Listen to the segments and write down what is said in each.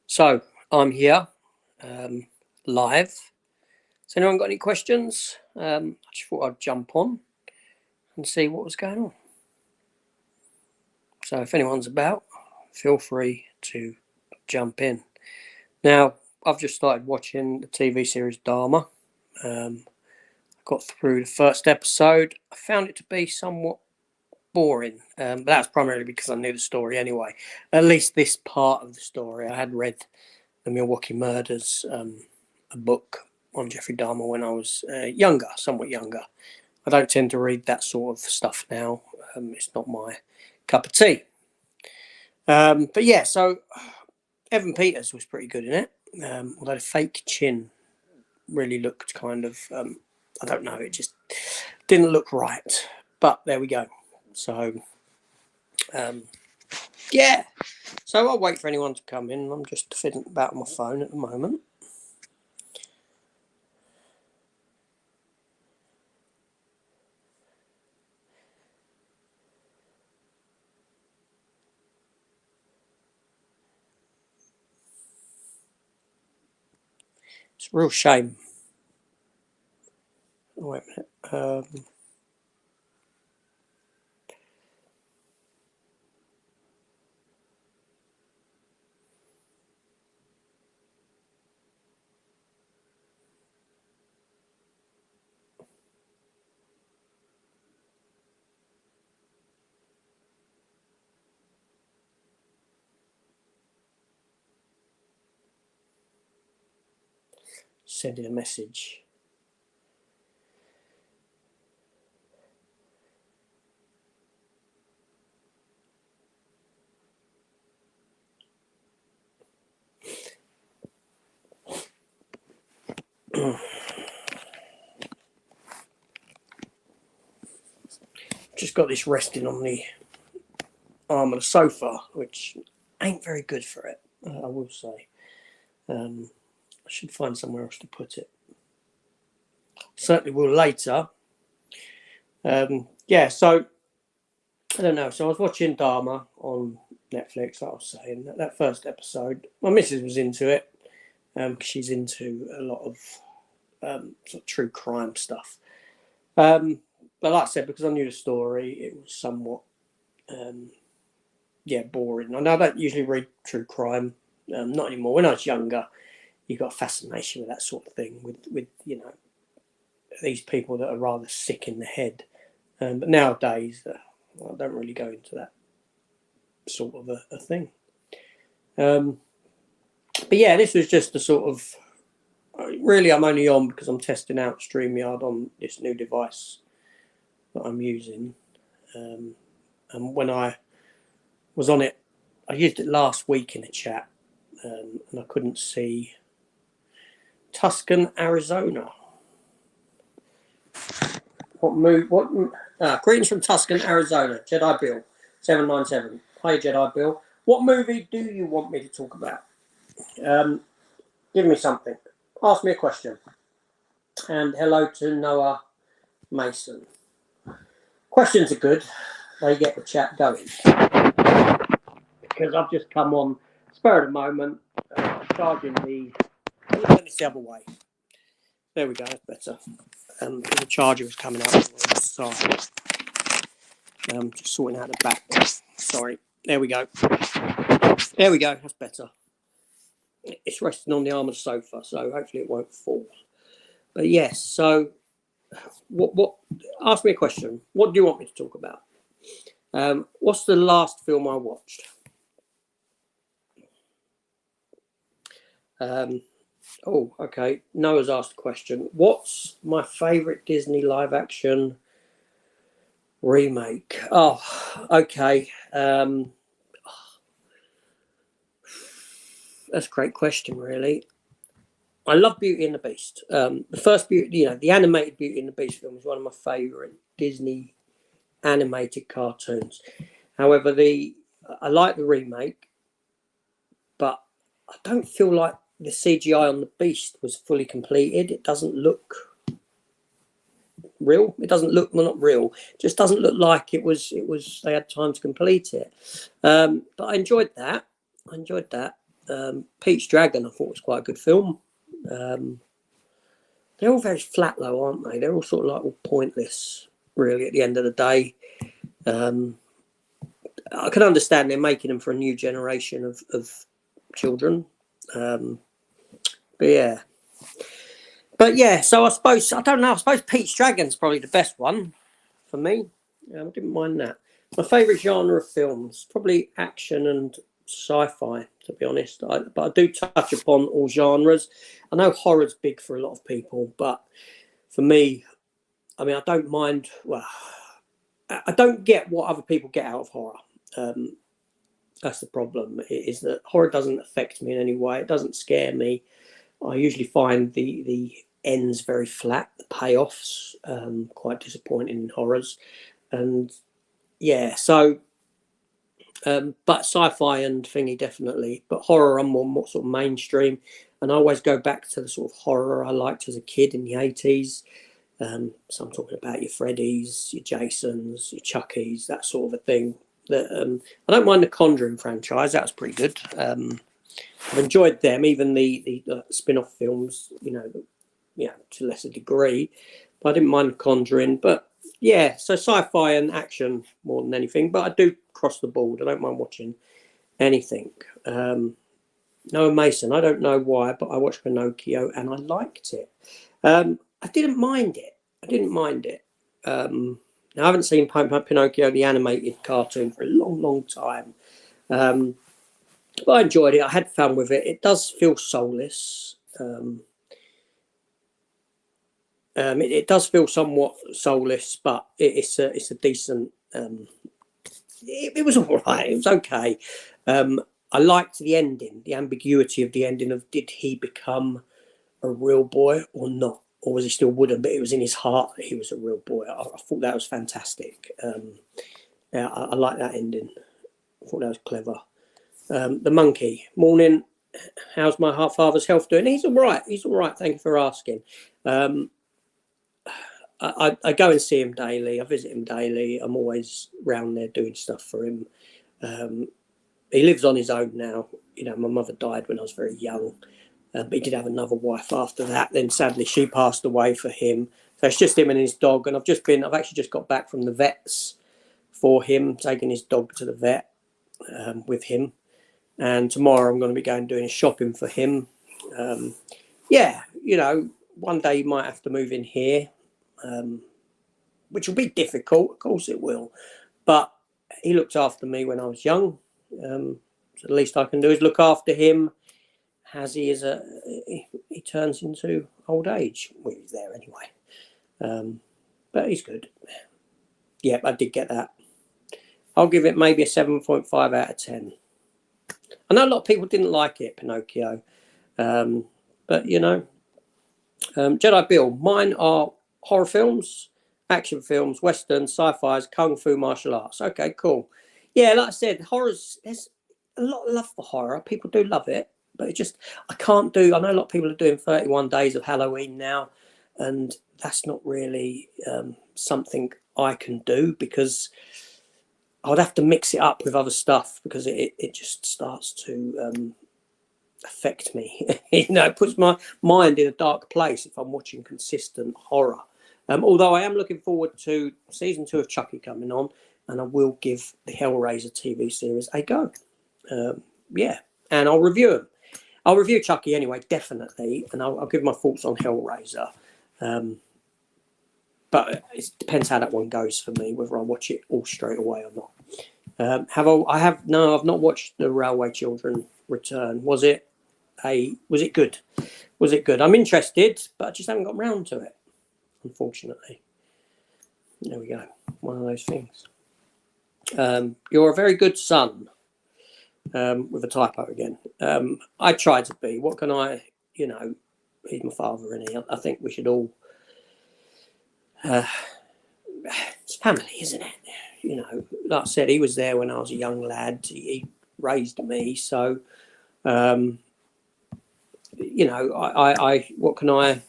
So I'm here live. Has anyone got any questions? I just thought I'd jump on and see what was going on. So if anyone's about, feel free to jump in. Now, I've just started watching the TV series Dharma. I got through the first episode. I found it to be somewhat boring, but that's primarily because I knew the story anyway. At least this part of the story. I had read The Milwaukee Murders, a book on Jeffrey Dahmer when I was somewhat younger. I don't tend to read that sort of stuff now. It's not my cup of tea. But yeah, so Evan Peters was pretty good in it. Although the fake chin really looked kind of, I don't know, it just didn't look right. But there we go. So, yeah. So I'll wait for anyone to come in. I'm just fiddling about on my phone at the moment. It's a real shame. Oh, wait a minute. Sending a message. Just got this resting on the arm of the sofa, which ain't very good for it, I will say. I should find somewhere else to put it. Certainly will later. Yeah, so I don't know. So I was watching Dharma on Netflix, like I was saying. That first episode, my missus was into it because she's into a lot of sort of true crime stuff. But like I said, because I knew the story, it was somewhat, boring. I know I don't usually read true crime, not anymore. When I was younger, you got a fascination with that sort of thing, with you know, these people that are rather sick in the head. But nowadays, I don't really go into that sort of a thing. But yeah, this was just a sort of, really I'm only on because I'm testing out StreamYard on this new device that I'm using. And when I was on it, I used it last week in a chat, and I couldn't see Tuscan, Arizona. Greetings from Tuscan, Arizona. Jedi Bill 797. Hi, Jedi Bill. What movie do you want me to talk about? Give me something. Ask me a question. And hello to Noah Mason. Questions are good. They get the chat going. Because I've just come on spur of the moment, charging the. Let me the other way. There we go. That's better. The charger was coming out on the side. Just sorting out the back. Sorry. There we go. There we go. That's better. It's resting on the arm of the sofa, so hopefully it won't fall. But yes, so what? Ask me a question. What do you want me to talk about? What's the last film I watched? Oh, okay. Noah's asked a question. What's my favourite Disney live action remake? Oh, okay. That's a great question, really. I love Beauty and the Beast. The first Beauty, the animated Beauty and the Beast film is one of my favourite Disney animated cartoons. However, I like the remake, but I don't feel like the CGI on the Beast was fully completed. It doesn't look real. It doesn't look, well, not real. It just doesn't look like it was. It was. They had time to complete it. But I enjoyed that. Pete's Dragon, I thought was quite a good film. They're all very flat though, aren't they? They're all sort of like all pointless, really. At the end of the day, I can understand they're making them for a new generation of children. But yeah. So I suppose, I don't know. I suppose Pete's Dragon's probably the best one for me. I didn't mind that. My favourite genre of films, probably action and sci-fi, to be honest. But I do touch upon all genres. I know horror's big for a lot of people, but for me, I mean, I don't mind. Well, I don't get what other people get out of horror. That's the problem. Is that horror doesn't affect me in any way. It doesn't scare me. I usually find the ends very flat. The payoffs quite disappointing in horrors, and yeah. So, but sci-fi and thingy definitely. But horror, I'm more sort of mainstream, and I always go back to the sort of horror I liked as a kid in the 80s. So I'm talking about your Freddys, your Jasons, your Chuckies, that sort of a thing. That I don't mind the Conjuring franchise. That was pretty good. I've enjoyed them, even the spin-off films, to a lesser degree. But I didn't mind the Conjuring. But yeah, so sci-fi and action more than anything. But I do cross the board. I don't mind watching anything. Noah Mason, I don't know why, but I watched Pinocchio and I liked it. I didn't mind it. Now, I haven't seen Pinocchio, the animated cartoon, for a long, long time. But I enjoyed it. I had fun with it. It does feel soulless. It does feel somewhat soulless, but it's a decent. It was all right. It was okay. I liked the ending, the ambiguity of the ending of, did he become a real boy or not? Or was he still wooden, but it was in his heart that he was a real boy? I thought that was fantastic. I like that ending. I thought that was clever. The monkey, morning. How's my father's health doing? He's all right. Thank you for asking. I go and see him daily. I visit him daily. I'm always round there doing stuff for him. He lives on his own now. My mother died when I was very young. But he did have another wife after that. Then sadly she passed away for him. So it's just him and his dog. And I've actually just got back from the vets for him, taking his dog to the vet with him. And tomorrow I'm going to be going doing shopping for him. One day he might have to move in here, which will be difficult. Of course it will. But he looked after me when I was young. So the least I can do is look after him as he turns into old age. Well, he's there anyway. But he's good. Yep, I did get that. I'll give it maybe a 7.5 out of 10. I know a lot of people didn't like it, Pinocchio. But, Jedi Bill, mine are horror films, action films, westerns, sci-fis, kung fu, martial arts. Okay, cool. Yeah, like I said, horrors, there's a lot of love for horror. People do love it. But I can't do, I know a lot of people are doing 31 days of Halloween now, and that's not really something I can do, because I'd have to mix it up with other stuff, because it just starts to affect me. It puts my mind in a dark place if I'm watching consistent horror. Although I am looking forward to season 2 of Chucky coming on, and I will give the Hellraiser TV series a go. And I'll review them. I'll review Chucky anyway, definitely, and I'll give my thoughts on Hellraiser. But it depends how that one goes for me, whether I watch it all straight away or not. I've not watched The Railway Children Return. Was it good? Was it good? I'm interested, but I just haven't got round to it, unfortunately. There we go. One of those things. You're a very good son. With a typo again. I try to be. What can I, he's my father, and I think we should all, it's family, isn't it? Like I said, he was there when I was a young lad. He raised me. So, I what can I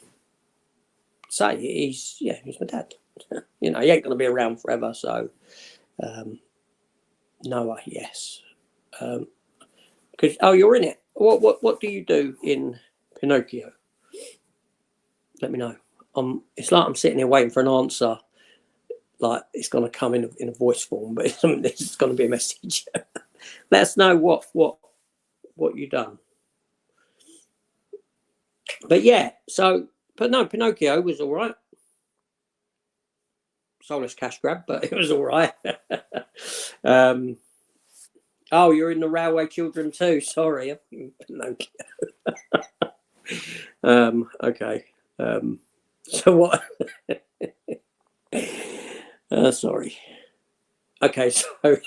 say he's my dad. You know, he ain't going to be around forever. So, Noah, yes. Because you're in it. What do you do in Pinocchio? Let me know. It's like I'm sitting here waiting for an answer. Like it's going to come in a voice form, but it's going to be a message. Let us know what you've done. But yeah, but no, Pinocchio was all right. Soulless cash grab, but it was all right. Oh, you're in the Railway Children too. Sorry, Pinocchio. Okay. So what? Sorry. Okay, so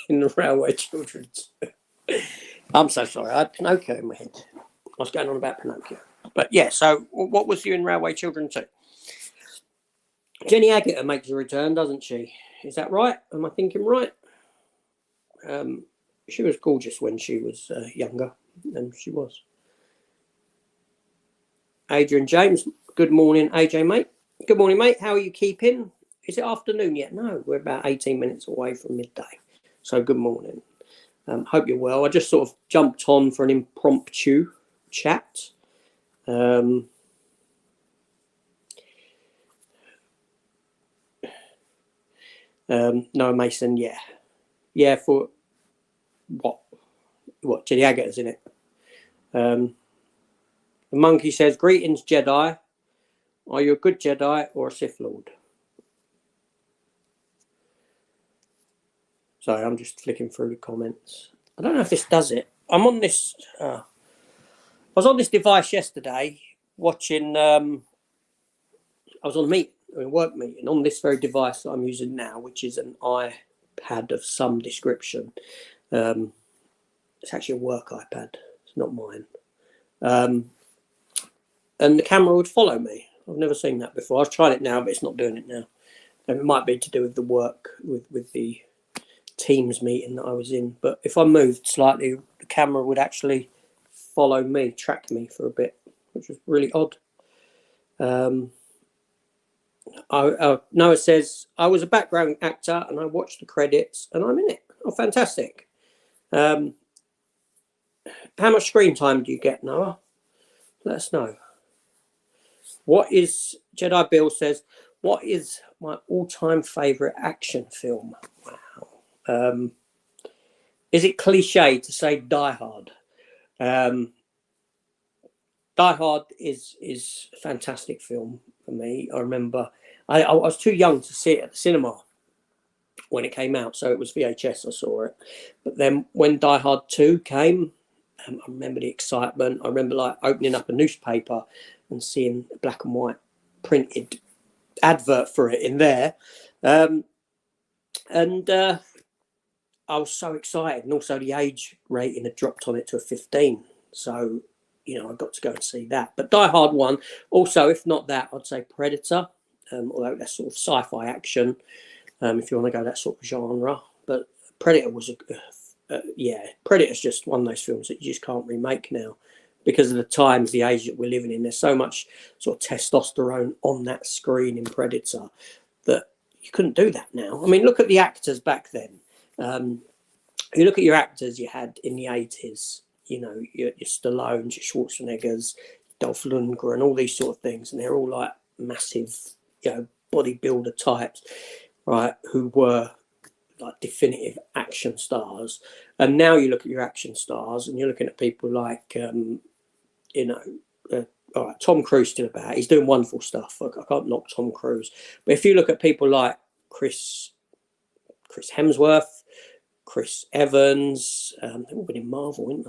in the Railway Children too. I'm so sorry. I had Pinocchio in my head. I was going on about Pinocchio. But yeah, so what was you in Railway Children too? Jenny Agutter makes a return, doesn't she? Is that right? Am I thinking right? She was gorgeous when she was younger, and she was. Adrian James, good morning, AJ, mate. Good morning, mate. How are you keeping? Is it afternoon yet? No, we're about 18 minutes away from midday. So good morning. Hope you're well. I just sort of jumped on for an impromptu chat. No, Mason, yeah. Yeah, for what Jenny Agutter's in it. The monkey says, greetings, Jedi. Are you a good Jedi or a Sith Lord? Sorry, I'm just flicking through the comments. I don't know if this does it. I'm on this. I was on this device yesterday watching. I was on a work meeting on this very device that I'm using now, which is an iPad of some description. It's actually a work iPad. It's not mine. And the camera would follow me. I've never seen that before. I've tried it now, but it's not doing it now. And it might be to do with the work with the Teams meeting that I was in. But if I moved slightly, the camera would actually follow me, track me for a bit, which was really odd. Noah says, I was a background actor and I watched the credits and I'm in it. Oh, fantastic. How much screen time do you get, Noah? Let us know. What is, Jedi Bill says, what is my all-time favourite action film? Wow. Is it cliche to say Die Hard? Die Hard is a fantastic film for me. I remember I was too young to see it at the cinema when it came out, so it was VHS. I saw it, but then when Die Hard 2 came, I remember the excitement. I remember like opening up a newspaper and seeing a black and white printed advert for it in there, and I was so excited. And also the age rating had dropped on it to a 15, so I got to go and see that. But Die Hard 1, also, if not that, I'd say Predator, although that's sort of sci-fi action, if you want to go that sort of genre. But Predator was Predator's just one of those films that you just can't remake now because of the times, the age that we're living in. There's so much sort of testosterone on that screen in Predator that you couldn't do that now. I mean, look at the actors back then. You look at your actors you had in the 80s, your Stallones, your Schwarzeneggers, Dolph Lundgren, all these sort of things, and they're all like massive, bodybuilder types, right, who were like definitive action stars. And now you look at your action stars and you're looking at people like all right, Tom Cruise still about. He's doing wonderful stuff. I can't knock Tom Cruise. But if you look at people like Chris Hemsworth, Chris Evans, they've all been in Marvel, haven't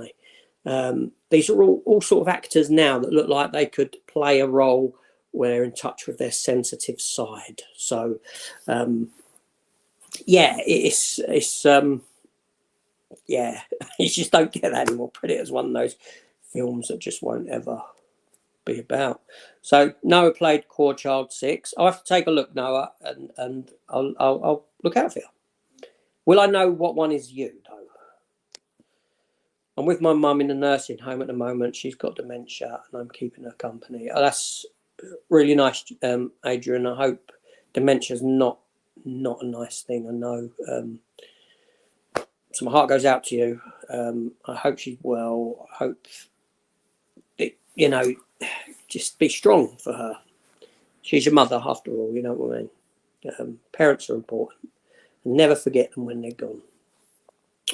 they? These are all sort of actors now that look like they could play a role where they're in touch with their sensitive side. So, it's you just don't get that anymore. Predator's one of those films that just won't ever be about. So Noah played Core Child 6. I'll have to take a look, Noah, and I'll look out for you. Will I know what one is you, though? I'm with my mum in the nursing home at the moment. She's got dementia and I'm keeping her company. Oh, that's Really nice, Adrian. I hope dementia's not a nice thing. I know. So my heart goes out to you. I hope she's well. I hope it, just be strong for her. She's your mother after all, you know what I mean? Parents are important. Never forget them when they're gone.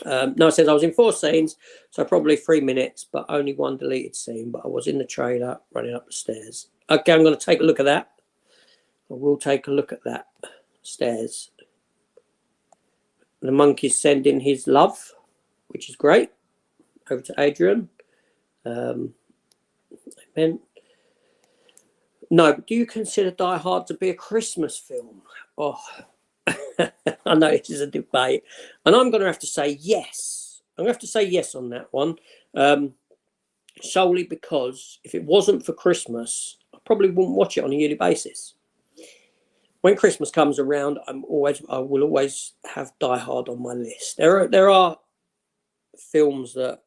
No, it says I was in 4 scenes, so probably 3 minutes, but only 1 deleted scene. But I was in the trailer running up the stairs. Okay, I'm going to take a look at that. I will take a look at that. Stairs. The monkey's sending his love, which is great. Over to Adrian. Amen. No, but do you consider Die Hard to be a Christmas film? Oh, I know this is a debate, and I'm going to have to say yes. I'm going to have to say yes on that one, solely because if it wasn't for Christmas, I probably wouldn't watch it on a yearly basis. When Christmas comes around, I will always have Die Hard on my list. There are films that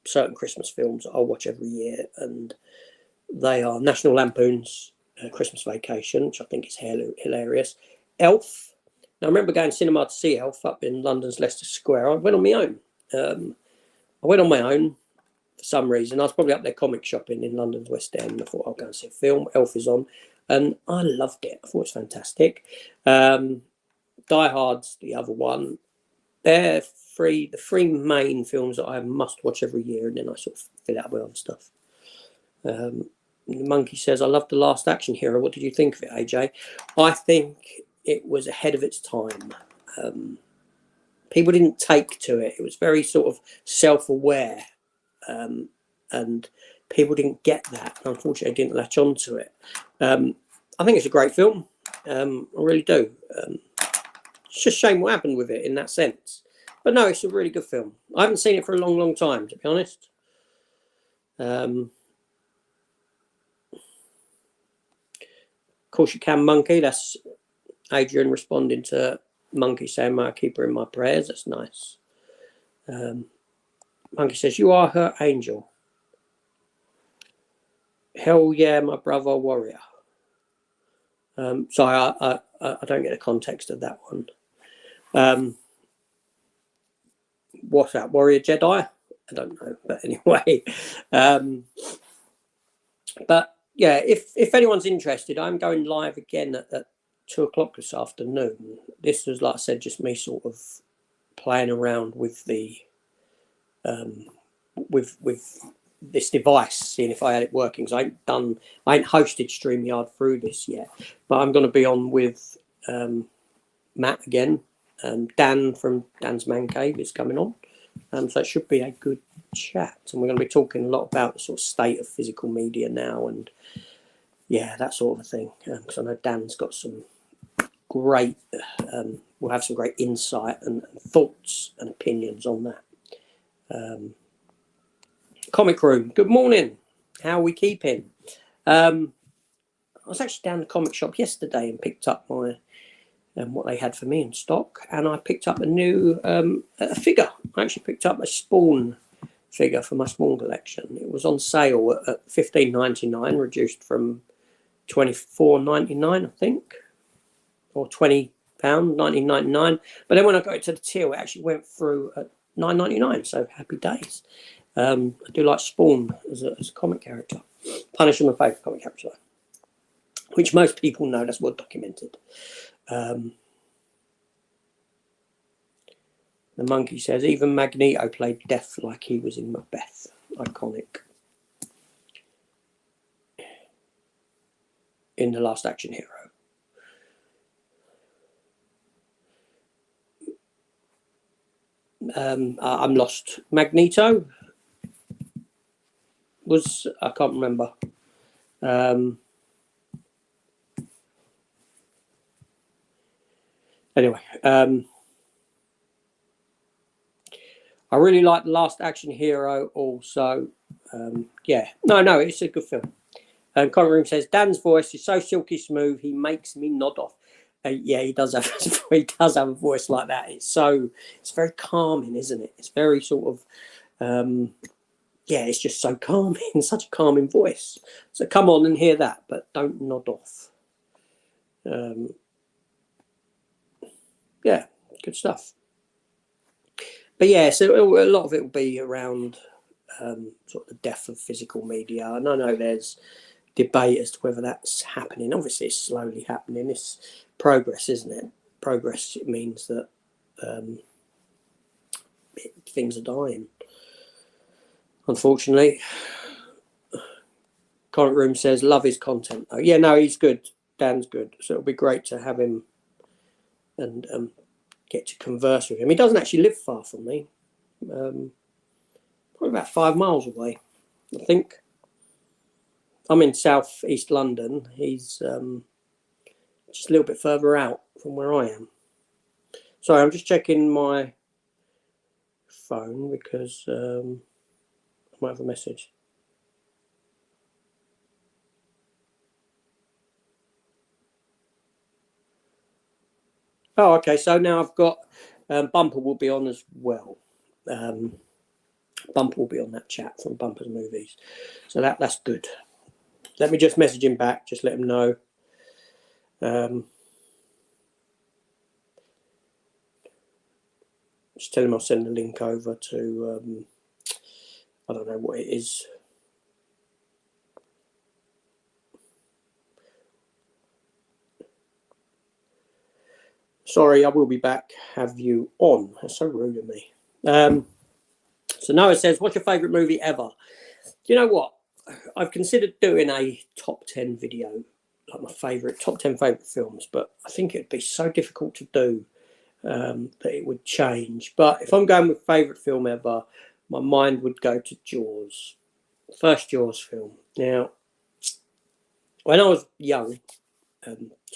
certain Christmas films I'll watch every year, and they are National Lampoon's Christmas Vacation, which I think is hilarious. Elf. Now, I remember going to cinema to see Elf up in London's Leicester Square. I went on my own. For some reason. I was probably up there comic shopping in London's West End. I thought I'll go and see a film. Elf is on. And I loved it. I thought it was fantastic. Die Hard's the other one. They're the 3 main films that I must watch every year, and then I sort of fill out with other stuff. The monkey says, I love The Last Action Hero. What did you think of it, AJ? I think it was ahead of its time. People didn't take to it. It was very sort of self-aware. And people didn't get that. Unfortunately, didn't latch on to it. I think it's a great film. I really do. It's just a shame what happened with it in that sense. But no, it's a really good film. I haven't seen it for a long, long time, to be honest. Of course you can, Monkey. That's Adrian responding to Monkey saying, "I keep her in my prayers." That's nice. Monkey says, "You are her angel." Hell yeah, my brother warrior. Sorry, I don't get the context of that one. What's that, Warrior Jedi? I don't know, but anyway. But yeah, if anyone's interested, I'm going live again at 2 o'clock this afternoon. This was, like I said, just me sort of playing around with the with this device, seeing if I had it working. So I ain't hosted StreamYard through this yet, but I'm going to be on with Matt again. Dan from Dan's Man Cave is coming on, so it should be a good chat, and we're going to be talking a lot about the sort of state of physical media now, and yeah, that sort of thing, because I know Dan's got some great we'll have some great insight and thoughts and opinions on that. Comic Room, good morning. How are we keeping? I was actually down the comic shop yesterday and picked up my what they had for me in stock, and I picked up a new figure. I actually picked up a Spawn figure for my Spawn collection. It was on sale at $15.99, reduced from $24.99, I think, or £20, $19.99. But then when I got it to the till, it actually went through at $9.99. So happy days. I do like Spawn as a comic character. Punisher, my favourite comic character, which most people know. That's well documented. The monkey says, even Magneto played death like he was in Macbeth. Iconic. In The Last Action Hero. I'm lost. Magneto was, I can't remember. Anyway, I really like The Last Action Hero also. Yeah, no, it's a good film. Comic Room says, Dan's voice is so silky smooth, he makes me nod off. Yeah, he does have a voice like that. It's very calming, isn't it? It's very sort of yeah, it's just so calming, such a calming voice. So come on and hear that, but don't nod off. Yeah, good stuff. But yeah, so a lot of it will be around sort of the death of physical media. And I know there's debate as to whether that's happening. Obviously, it's slowly happening. It's progress, isn't it? Progress, it means that things are dying. Unfortunately, Current Room says, love his content. Oh, yeah, no, he's good. Dan's good. So it'll be great to have him and get to converse with him. He doesn't actually live far from me. Probably about 5 miles away, I think. I'm in South East London. He's just a little bit further out from where I am. Sorry, I'm just checking my phone because I might have a message. Oh, okay. So now I've got Bumper will be on as well. Bumper will be on that chat from Bumper's Movies. So that's good. Let me just message him back. Just let him know. Just tell him I'll send the link over to, I don't know what it is. Sorry, I will be back. Have you on? That's so rude of me. So Noah says, what's your favourite movie ever? You know what? I've considered doing a top 10 video, like my favourite, top 10 favourite films, but I think it'd be so difficult to do that it would change. But if I'm going with favourite film ever, my mind would go to Jaws. First Jaws film. Now, when I was young,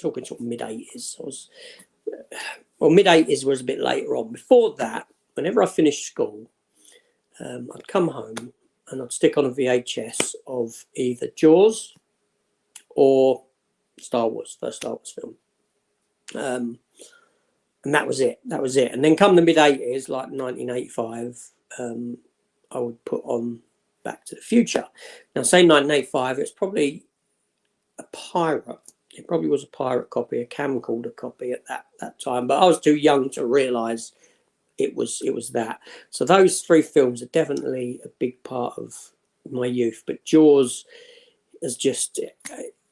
talking sort of mid-80s, mid-80s was a bit later on. Before that, whenever I finished school, I'd come home and I'd stick on a VHS of either Jaws or Star Wars, first Star Wars film. And that was it. That was it. And then come the mid-80s, like 1985, I would put on Back to the Future. Now, say 1985, it's probably a pirate. It probably was a pirate copy, a camcorder copy at that time. But I was too young to realise it was that. So those 3 films are definitely a big part of my youth. But Jaws is just,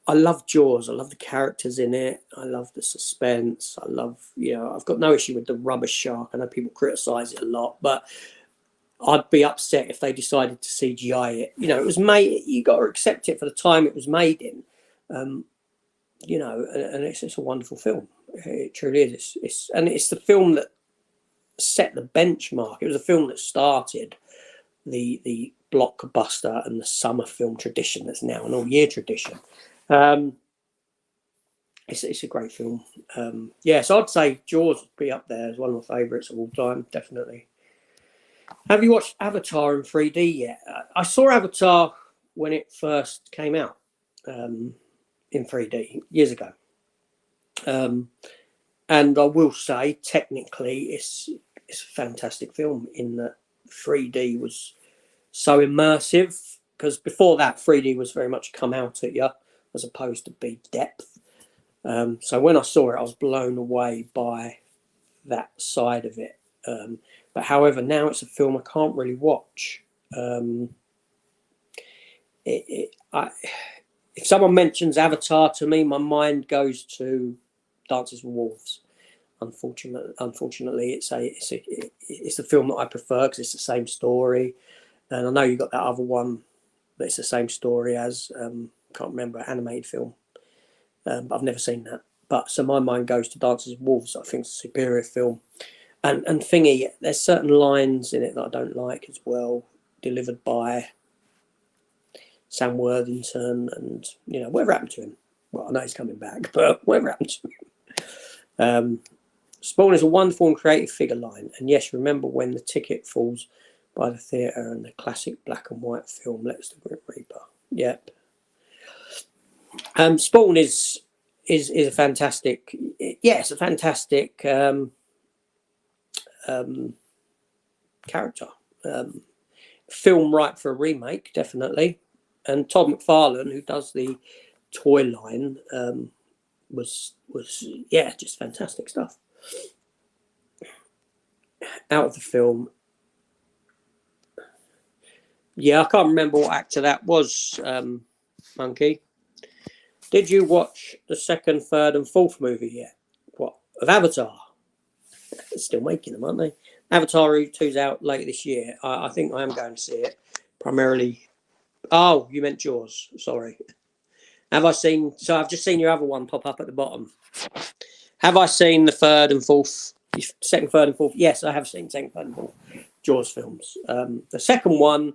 I love Jaws. I love the characters in it. I love the suspense. I love, I've got no issue with the rubber shark. I know people criticise it a lot, but I'd be upset if they decided to CGI it. It was made, you got to accept it for the time it was made in. And it's a wonderful film. It truly is. It's the film that set the benchmark. It was a film that started the blockbuster and the summer film tradition that's now an all-year tradition. It's a great film. So I'd say Jaws would be up there as one of my favourites of all time, definitely. Have you watched Avatar in 3D yet? I saw Avatar when it first came out in 3D years ago. And I will say, technically, it's a fantastic film in that 3D was so immersive, because before that 3D was very much come out at you as opposed to be depth. So when I saw it, I was blown away by that side of it. But however, now it's a film I can't really watch. If someone mentions Avatar to me, my mind goes to Dances with Wolves. Unfortunately, it's a film that I prefer because it's the same story. And I know you got that other one that's the same story as, can't remember, animated film. But I've never seen that. But so my mind goes to Dances with Wolves. I think it's a superior film. And thingy, there's certain lines in it that I don't like as well, delivered by Sam Worthington, and whatever happened to him. Well, I know he's coming back, but whatever happened to him. Spawn is a wonderful and creative figure line, and yes, remember when the ticket falls by the theatre and the classic black and white film Lex the Grim Reaper. Yep. Spawn is a fantastic, it's a fantastic character. film ripe for a remake, definitely. And Todd McFarlane, who does the toy line, was yeah, just fantastic stuff. Out of the film, yeah, I can't remember what actor that was. Monkey, did you watch the second, third, and fourth movie yet? What, of Avatar? They're still making them, aren't they? Avatar 2's out later this year. I think I am going to see it. Primarily. Oh, you meant Jaws. Sorry. Have I seen? So I've just seen your other one pop up at the bottom. Have I seen the third and fourth? Second, third, and fourth? Yes, I have seen second, third, and fourth Jaws films. The second one,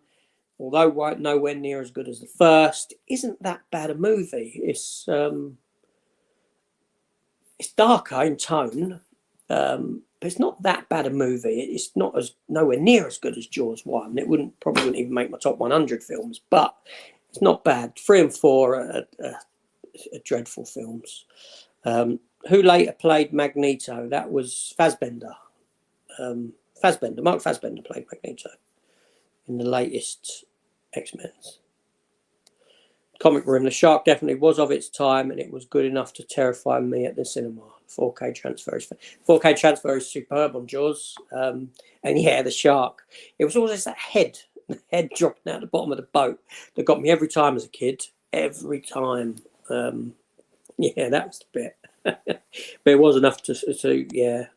although nowhere near as good as the first, isn't that bad a movie. It's darker in tone, but it's not that bad a movie. It's not nowhere near as good as Jaws 1. It probably wouldn't even make my top 100 films, but it's not bad. 3 and 4 are dreadful films. Who later played Magneto? That was Fassbender. Mark Fassbender played Magneto in the latest X-Men. Comic Room. The shark definitely was of its time, and it was good enough to terrify me at the cinema. 4K transfer is superb on Jaws. And yeah, the shark. It was always that head dropping out the bottom of the boat that got me every time as a kid. Every time. Yeah, that was the bit. But it was enough to yeah.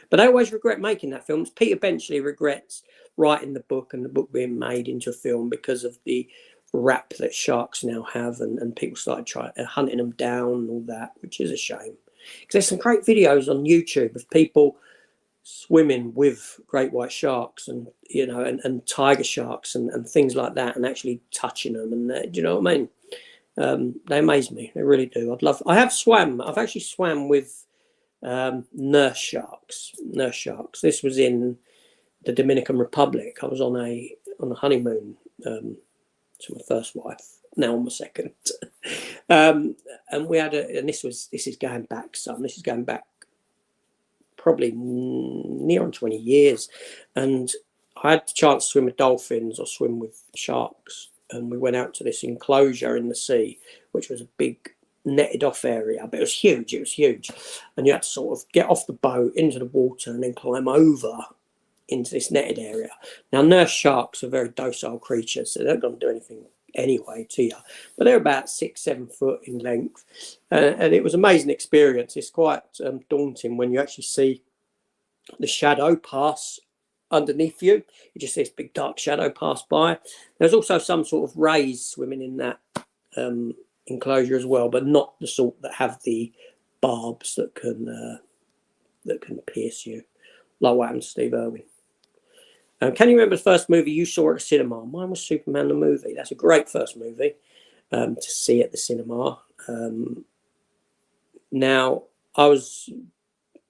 But I always regret making that film. Peter Benchley regrets writing the book and the book being made into a film because of the rap that sharks now have, and people started hunting them down and all that, which is a shame. Because there's some great videos on YouTube of people swimming with great white sharks and and tiger sharks and things like that, and actually touching them, and do you know what I mean? They amaze me. They really do. I've actually swam with nurse sharks. This was in the Dominican Republic. I was on a honeymoon to my first wife, now on my second. And we had this is going back probably near on 20 years. And I had the chance to swim with dolphins or swim with sharks. And we went out to this enclosure in the sea, which was a big netted off area, but it was huge. And you had to sort of get off the boat into the water and then climb over into this netted area. Now, nurse sharks are very docile creatures, so they're not going to do anything anyway to you. But they're about 6-7 foot in length. And it was an amazing experience. It's quite daunting when you actually see the shadow pass underneath you. You just see this big dark shadow pass by. There's also some sort of rays swimming in that enclosure as well, but not the sort that have the barbs that can pierce you, like what happened to Steve Irwin. Can you remember the first movie you saw at the cinema? Mine was Superman the movie. That's a great first movie to see at the cinema. Now, I was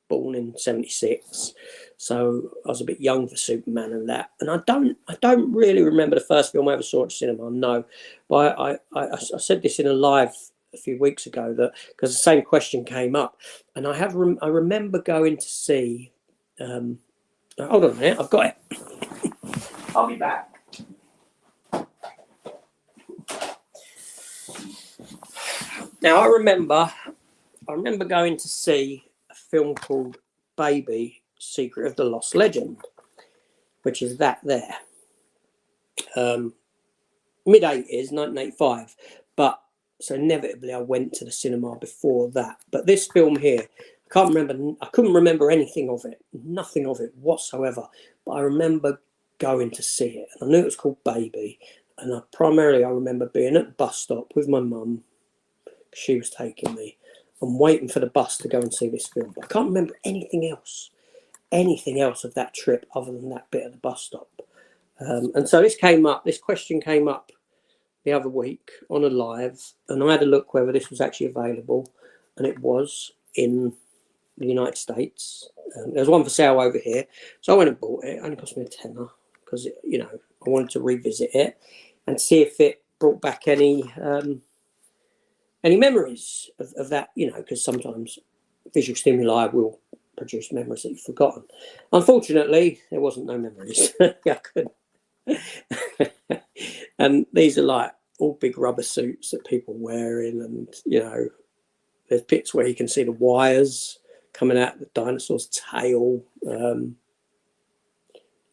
born in '76, so I was a bit young for Superman and that. And I don't really remember the first film I ever saw at the cinema. No, but I said this in a live a few weeks ago that because the same question came up, and I remember going to see. Hold on a minute, I've got it. I'll be back. Now I remember going to see a film called Baby, Secret of the Lost Legend, which is that there. Mid-80s, 1985. But so inevitably I went to the cinema before that. But this film here, I couldn't remember anything of it, nothing of it whatsoever. But I remember going to see it. And I knew it was called Baby. And I remember being at the bus stop with my mum. She was taking me. And waiting for the bus to go and see this film. But I can't remember anything else of that trip other than that bit at the bus stop. And so this question came up the other week on a live, and I had a look whether this was actually available, and it was in the United States. There was one for sale over here, so I went and bought it. It only cost me £10 because I wanted to revisit it and see if it brought back any memories of that, because sometimes visual stimuli will produce memories that you've forgotten. Unfortunately, there wasn't no memories. Yeah, I couldn't. And these are like all big rubber suits that people wearing, and there's bits where you can see the wires coming out of the dinosaur's tail.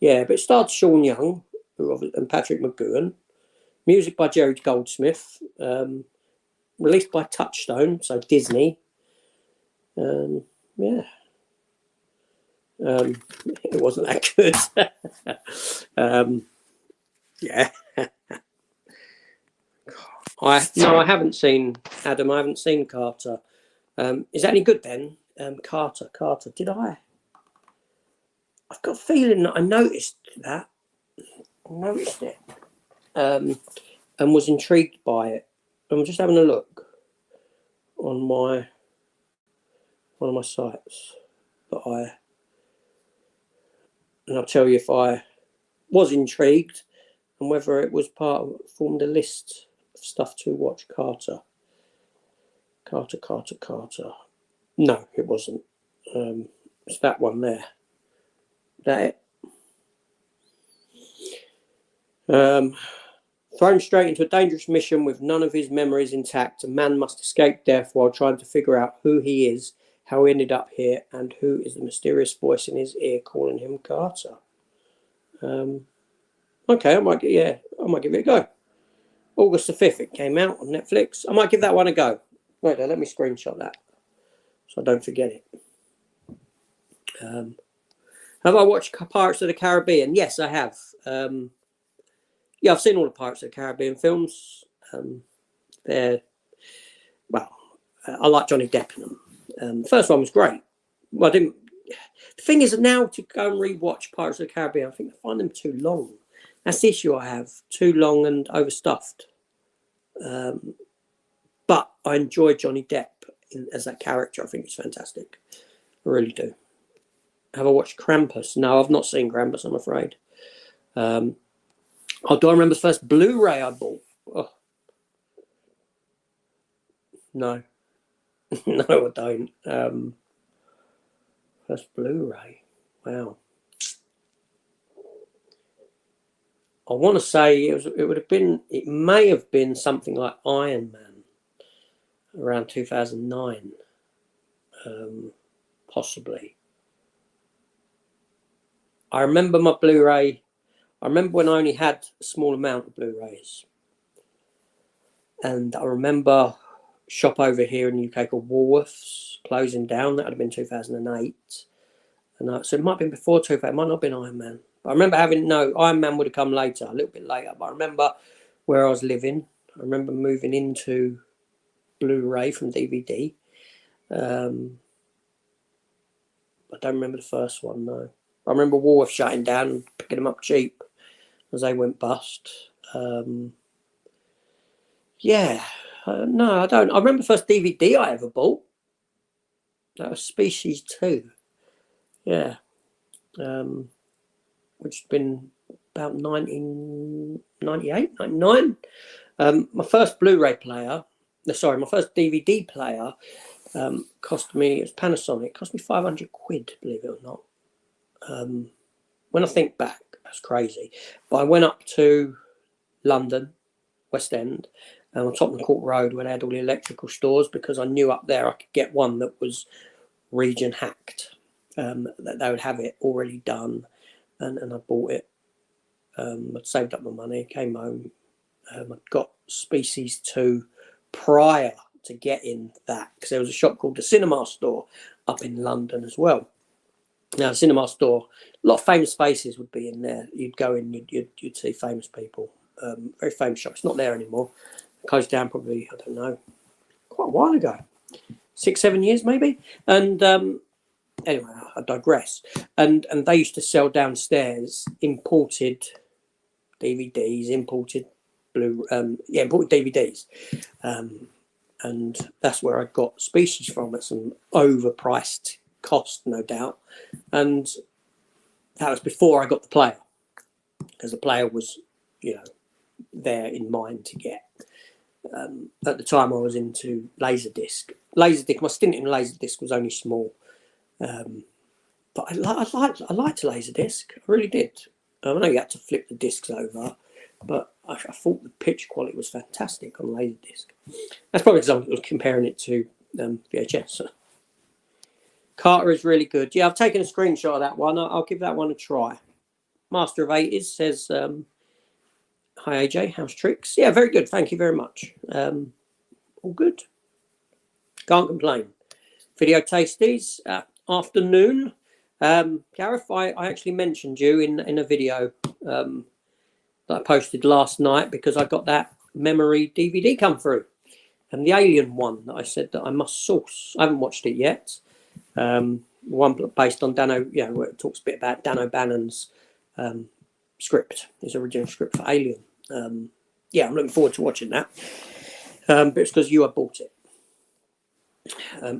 Yeah, but it starred Sean Young and Patrick McGoohan. Music by Jerry Goldsmith. Released by Touchstone, so Disney. Yeah. It wasn't that good. Yeah. I haven't seen Adam. I haven't seen Carter. Is that any good then? Carter. Did I? I've got a feeling that I noticed that. I noticed it. And was intrigued by it. I'm just having a look on one of my sites and I'll tell you if I was intrigued and whether it was formed a list of stuff to watch. Carter. No, it wasn't. It's that one there. That it? Thrown straight into a dangerous mission with none of his memories intact, a man must escape death while trying to figure out who he is, how he ended up here, and who is the mysterious voice in his ear calling him Carter. Okay, I might give it a go. August the 5th, it came out on Netflix. I might give that one a go. Wait there, let me screenshot that so I don't forget it. Have I watched Pirates of the Caribbean? Yes, I have. Yeah, I've seen all the Pirates of the Caribbean films. I like Johnny Depp in them. The first one was great. Well, the thing is, now to go and rewatch Pirates of the Caribbean, I think I find them too long. That's the issue I have. Too long and overstuffed. But I enjoy Johnny Depp as that character. I think he's fantastic. I really do. Have I watched Krampus? No, I've not seen Krampus, I'm afraid. Do I remember the first Blu-ray I bought? Oh. No. No, I don't. First Blu-ray. Wow. I want to say it may have been something like Iron Man around 2009. Possibly. I remember my Blu-ray. I remember when I only had a small amount of Blu-rays. And I remember a shop over here in the UK called Woolworths closing down. That would have been 2008. So it might have been before 2000. It might not have been Iron Man. But I remember Iron Man would have come later, a little bit later. But I remember where I was living. I remember moving into Blu-ray from DVD. I don't remember the first one, no. I remember Woolworths shutting down and picking them up cheap as they went bust. No, I don't. I remember the first DVD I ever bought. That was Species 2. Yeah. Which had been about 1998, 99. My first Blu-ray player, my first DVD player cost me, it was Panasonic, cost me 500 quid, believe it or not. When I think back, that's crazy. But I went up to London, West End, on Tottenham Court Road where they had all the electrical stores, because I knew up there I could get one that was region hacked, that they would have it already done, and I bought it. I'd saved up my money, came home, I got Species 2 prior to getting that, because there was a shop called the Cinema Store up in London as well. Now, the Cinema Store, a lot of famous faces would be in there. You'd go in, you'd see famous people. Very famous shop. It's not there anymore. Closed down probably, I don't know, quite a while ago. 6-7 years maybe. And anyway, I digress. And they used to sell downstairs imported DVDs, imported DVDs. And that's where I got Species from, at some overpriced cost, no doubt. And that was before I got the player, because the player was, there in mind to get. At the time, I was into Laserdisc. My stint in Laserdisc was only small, but I liked Laserdisc. I really did. I know you had to flip the discs over, but I thought the pitch quality was fantastic on Laserdisc. That's probably because I'm comparing it to VHS. Carter is really good. Yeah, I've taken a screenshot of that one. I'll give that one a try. Master of 80s says, hi AJ, how's tricks? Yeah, very good. Thank you very much. All good. Can't complain. Video tasties, afternoon. Gareth, I actually mentioned you in a video that I posted last night because I got that memory DVD come through. And the Alien one that I said that I must source. I haven't watched it yet. One based on where it talks a bit about Dan O'Bannon's script, his original script for Alien. Yeah, I'm looking forward to watching that. But it's because you have bought it.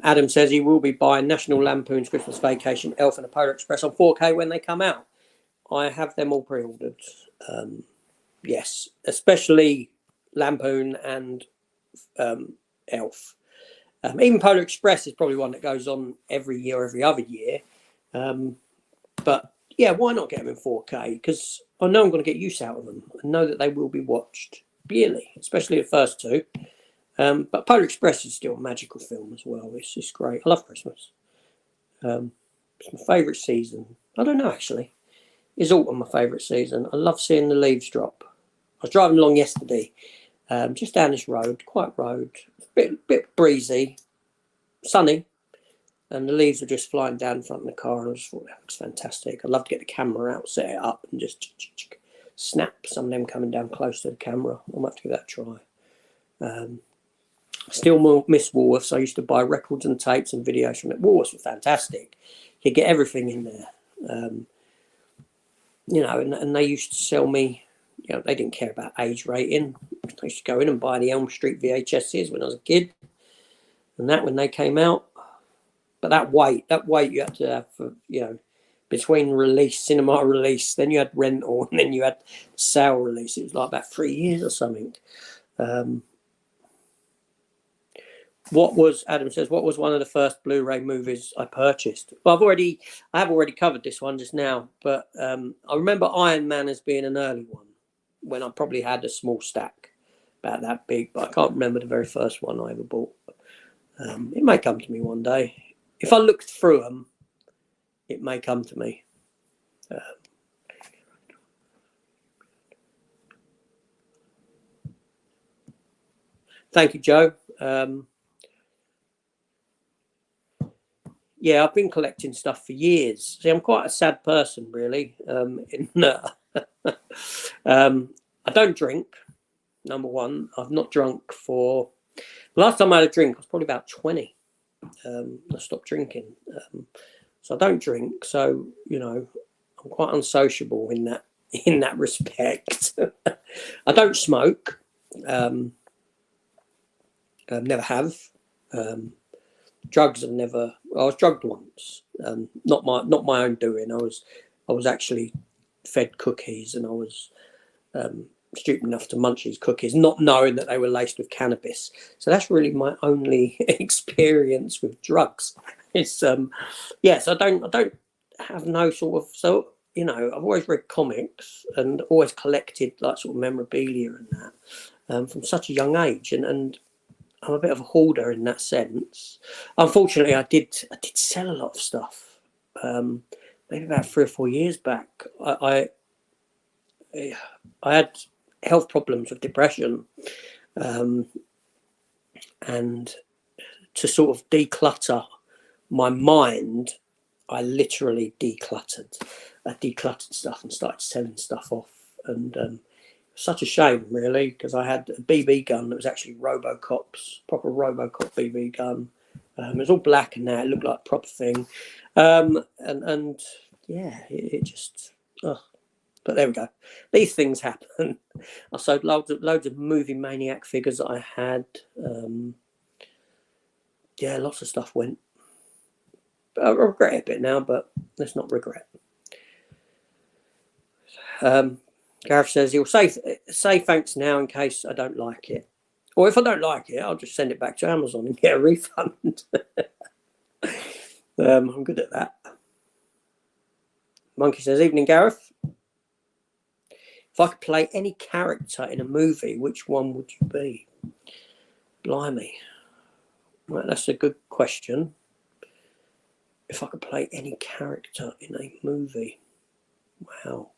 Adam says he will be buying National Lampoon's Christmas Vacation, Elf and the Polar Express on 4K when they come out. I have them all pre-ordered. Yes, especially Lampoon and Elf. Even Polar Express is probably one that goes on every year, every other year. But yeah, why not get them in 4K? Because I know I'm going to get use out of them. I know that they will be watched yearly, especially the first two. But Polar Express is still a magical film as well. It's great. I love Christmas. It's my favourite season. I don't know, actually. Is autumn my favourite season? I love seeing the leaves drop. I was driving along yesterday, just down this road, quiet road, bit breezy, sunny, and the leaves were just flying down in front of the car, and I just thought that looks fantastic. I'd love to get the camera out, set it up, and just snap some of them coming down close to the camera. I might have to give that a try. Still miss Woolworths. I used to buy records and tapes and videos from it. Woolworths were fantastic. You get everything in there. And they used to sell me, they didn't care about age rating. I used to go in and buy the Elm Street VHSs when I was a kid. And that when they came out. But that wait you had to have for, between release, cinema release, then you had rental, and then you had sale release. It was like about 3 years or something. Adam says, what was one of the first Blu-ray movies I purchased? Well, I have already covered this one just now, but I remember Iron Man as being an early one when I probably had a small stack about that big, but I can't remember the very first one I ever bought. It may come to me one day. If I looked through them, it may come to me. Thank you, Joe. Yeah, I've been collecting stuff for years. See, I'm quite a sad person, really. I don't drink, number one. I've not drunk for... Last time I had a drink, I was probably about 20. I stopped drinking. So I don't drink. So, I'm quite unsociable in that respect. I don't smoke. Never have. Drugs have never. I was drugged once. Not my own doing. I was actually fed cookies, and I was stupid enough to munch these cookies, not knowing that they were laced with cannabis. So that's really my only experience with drugs. It's yes, I don't have no sort of. So I've always read comics and always collected like sort of memorabilia and that from such a young age, and I'm a bit of a hoarder in that sense. Unfortunately, I did sell a lot of stuff. Maybe about 3 or 4 years back, I had health problems with depression, and to sort of declutter my mind, I literally decluttered. I decluttered stuff and started selling stuff off, and such a shame, really, because I had a BB gun that was actually Robocop's proper Robocop BB gun. It was all black and that it looked like a proper thing, and yeah, it just. But there we go. These things happen. I sold loads of movie maniac figures that I had. Yeah, lots of stuff went. I regret it a bit now, but let's not regret. Gareth says he'll say thanks now in case I don't like it. Or if I don't like it, I'll just send it back to Amazon and get a refund. I'm good at that. Monkey says, evening, Gareth. If I could play any character in a movie, which one would you be? Blimey. Right, that's a good question. If I could play any character in a movie. Wow.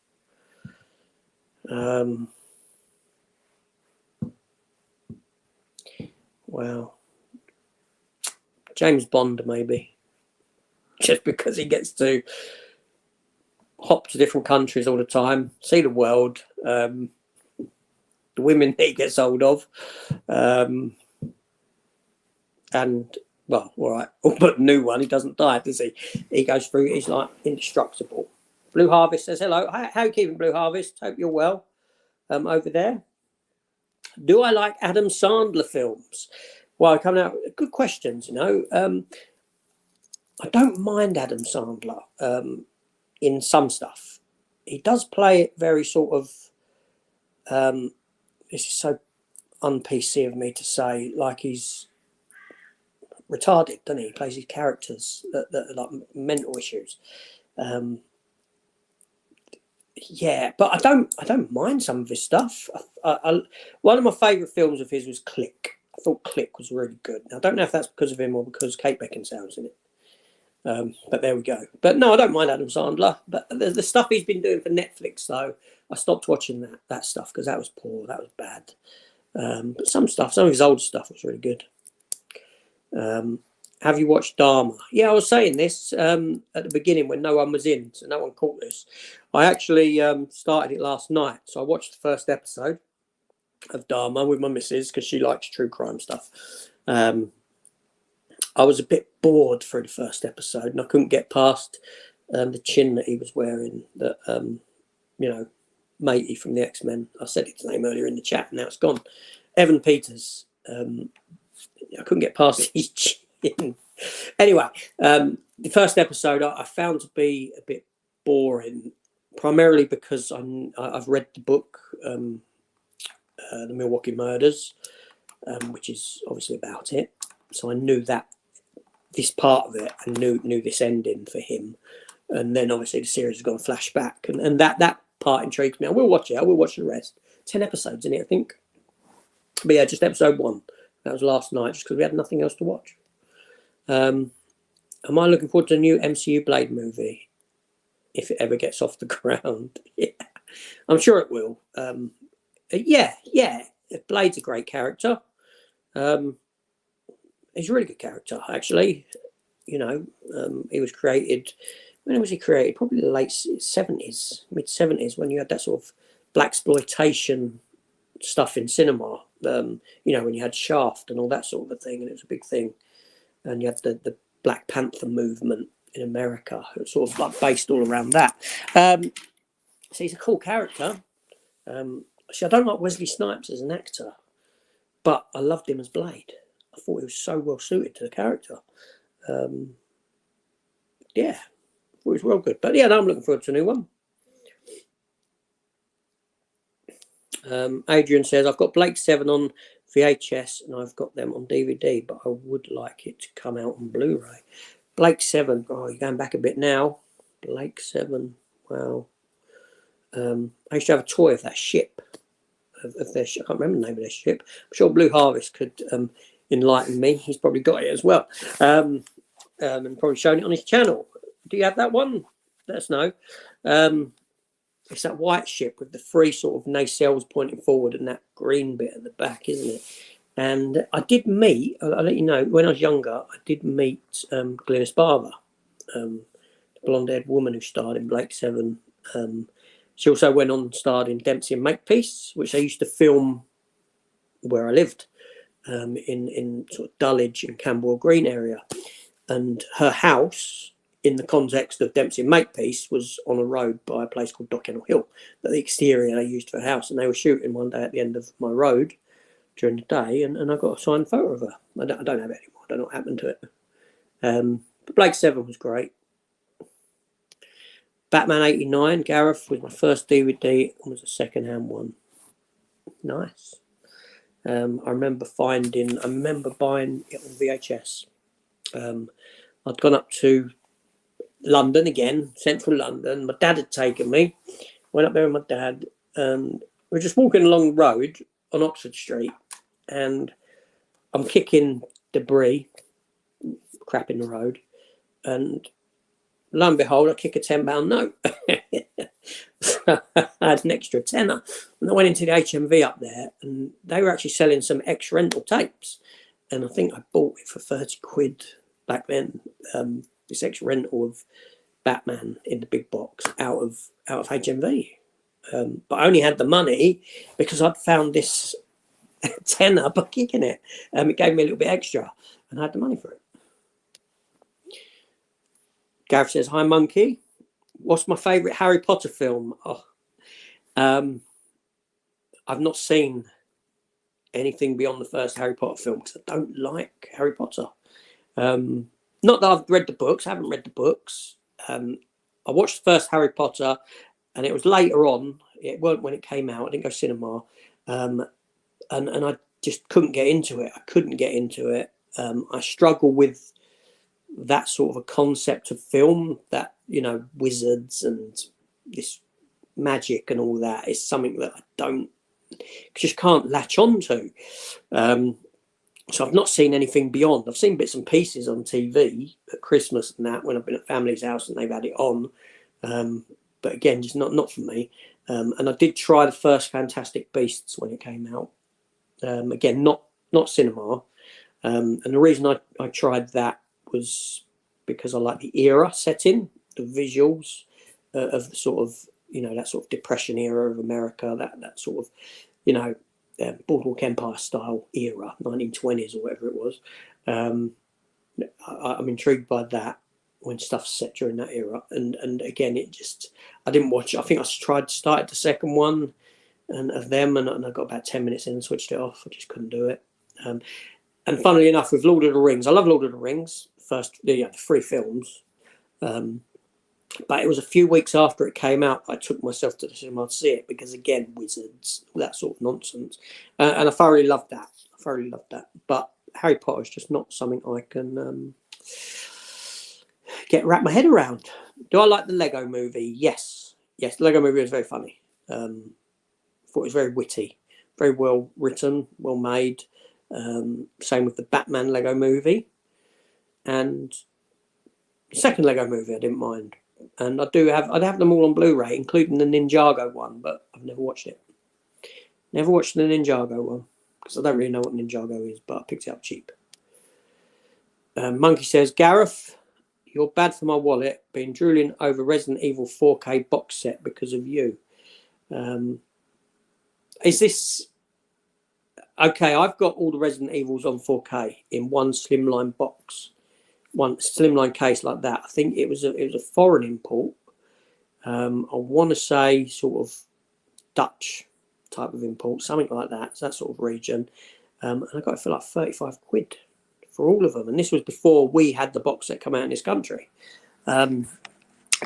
Wow. James Bond, maybe. Just because he gets to hop to different countries all the time, see the world, the women that he gets hold of, and, well, all right, but new one, he doesn't die, does he? He goes through, he's like indestructible. Blue Harvest says, hello. How are you keeping, Blue Harvest? Hope you're well over there. Do I like Adam Sandler films? Well, coming out, good questions, you know. I don't mind Adam Sandler in some stuff. He does play it very sort of, this is so un-PC of me to say, like he's retarded, doesn't he? He plays his characters that are like mental issues. Yeah, but I don't mind some of his stuff. One of my favourite films of his was Click. I thought Click was really good. Now, I don't know if that's because of him or because Kate Beckinsale's in it. But there we go. But no, I don't mind Adam Sandler. But the stuff he's been doing for Netflix, though, I stopped watching that stuff because that was poor. That was bad. But some of his old stuff was really good. Have you watched Dharma? Yeah, I was saying this at the beginning when no one was in, so no one caught this. I actually started it last night. So I watched the first episode of Dharma with my missus because she likes true crime stuff. I was a bit bored through the first episode and I couldn't get past the chin that he was wearing, that, you know, matey from the X-Men. I said his name earlier in the chat and now it's gone. Evan Peters. I couldn't get past his chin. Anyway, the first episode I found to be a bit boring, primarily because I've read the book, The Milwaukee Murders, which is obviously about it. So I knew that this part of it and knew this ending for him. And then obviously the series has gone flashback, and that part intrigues me. I will watch it. I will watch the rest. 10 episodes in it, I think. But yeah, just episode 1. That was last night, just because we had nothing else to watch. Am I looking forward to a new MCU Blade movie? If it ever gets off the ground. Yeah, I'm sure it will. Yeah. Blade's a great character. He's a really good character, actually. You know, he was created... When was he created? Probably the late 70s, mid-70s, when you had that sort of blaxploitation stuff in cinema. You know, when you had Shaft and all that sort of thing, and it was a big thing. And you had the Black Panther movement in America. It was sort of like based all around that. So he's a cool character. See, I don't like Wesley Snipes as an actor, but I loved him as Blade. I thought he was so well suited to the character. Yeah, it was well good. But yeah, no, I'm looking forward to a new one. Adrian says, I've got Blake 7 on VHS and I've got them on DVD, but I would like it to come out on Blu-ray. Blake 7, oh, you're going back a bit now. Blake 7, wow. I used to have a toy of that ship. Of their ship. I can't remember the name of their ship. I'm sure Blue Harvest could enlighten me. He's probably got it as well. And probably shown it on his channel. Do you have that one? Let us know. It's that white ship with the 3 sort of nacelles pointing forward and that green bit at the back, isn't it? And I did meet, I'll let you know, when I was younger, I did meet Glynis Barber, the blonde-haired woman who starred in Blake 7. She also went on and starred in Dempsey and Makepeace, which I used to film where I lived, in sort of Dulwich and Camberwell Green area. And her house, in the context of Dempsey and Makepeace, was on a road by a place called Dockenhill Hill, that the exterior they used for a house. And they were shooting one day at the end of my road during the day, and I got a signed photo of her. I don't have it anymore. I don't know what happened to it. But Blake 7 was great. Batman 89, Gareth, was my first DVD and was a second-hand one. Nice. I remember buying it on VHS. I'd gone up to London again, central London. My dad had taken me. Went up there with my dad, and we're just walking along the road on Oxford Street, and I'm kicking debris, crap in the road, and lo and behold, I kick a £10 note. So I had an extra tenner, and I went into the HMV up there, and they were actually selling some ex-rental tapes, and I think I bought it for 30 quid back then. This ex-rental of Batman in the big box out of HMV. But I only had the money because I'd found this tenner by kicking it. It gave me a little bit extra, and I had the money for it. Gareth says, "Hi, Monkey. What's my favourite Harry Potter film?" Oh, I've not seen anything beyond the first Harry Potter film because I don't like Harry Potter. Not that I've read the books. I haven't read the books. I watched the first Harry Potter, and it was later on. It weren't when it came out. I didn't go cinema, and I just couldn't get into it. I couldn't get into it. I struggle with that sort of a concept of film, that, you know, wizards and this magic and all that is something that I just can't latch on to. So I've not seen anything beyond. I've seen bits and pieces on TV at Christmas and that when I've been at family's house and they've had it on. But again, just not for me. And I did try the first Fantastic Beasts when it came out. Again, not cinema. And the reason I tried that was because I like the era setting, the visuals of the sort of, you know, that sort of Depression era of America, that sort of, you know, Boardwalk Empire style era, 1920s or whatever it was. I'm intrigued by that when stuff's set during that era. And again, I didn't watch it. I think I started the second one and I got about 10 minutes in and switched it off. I just couldn't do it. And funnily enough, with Lord of the Rings, I love Lord of the Rings, the 3 films. But it was a few weeks after it came out, I took myself to the cinema to see it because, again, wizards, all that sort of nonsense. And I thoroughly loved that. But Harry Potter is just not something I can wrap my head around. Do I like the Lego Movie? Yes. The Lego Movie was very funny. Thought it was very witty, very well written, well made. Same with the Batman Lego Movie, and the second Lego Movie I didn't mind, and I'd have them all on Blu-ray, including the Ninjago one, but I've never watched it. Never watched the Ninjago one because I don't really know what Ninjago is, but I picked it up cheap. Monkey says, "Gareth, you're bad for my wallet. Been drooling over Resident Evil 4K box set because of you." Is this? Okay, I've got all the Resident Evils on 4K in one slimline box, one slimline case like that. I think it was a foreign import. I want to say sort of Dutch type of import, something like that. It's that sort of region. And I got it for like 35 quid for all of them. And this was before we had the box set come out in this country. It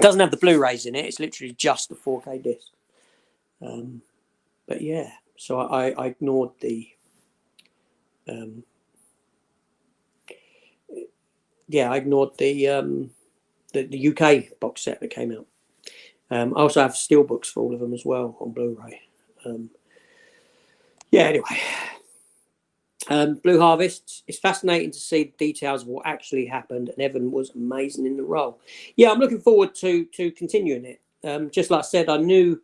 doesn't have the Blu-rays in it. It's literally just the 4K disc. But yeah, so I ignored the... I ignored the UK box set that came out. I also have steelbooks for all of them as well on Blu-ray. Anyway. Blue Harvest, it's fascinating to see the details of what actually happened, and Evan was amazing in the role. Yeah, I'm looking forward to continuing it. Just like I said, I knew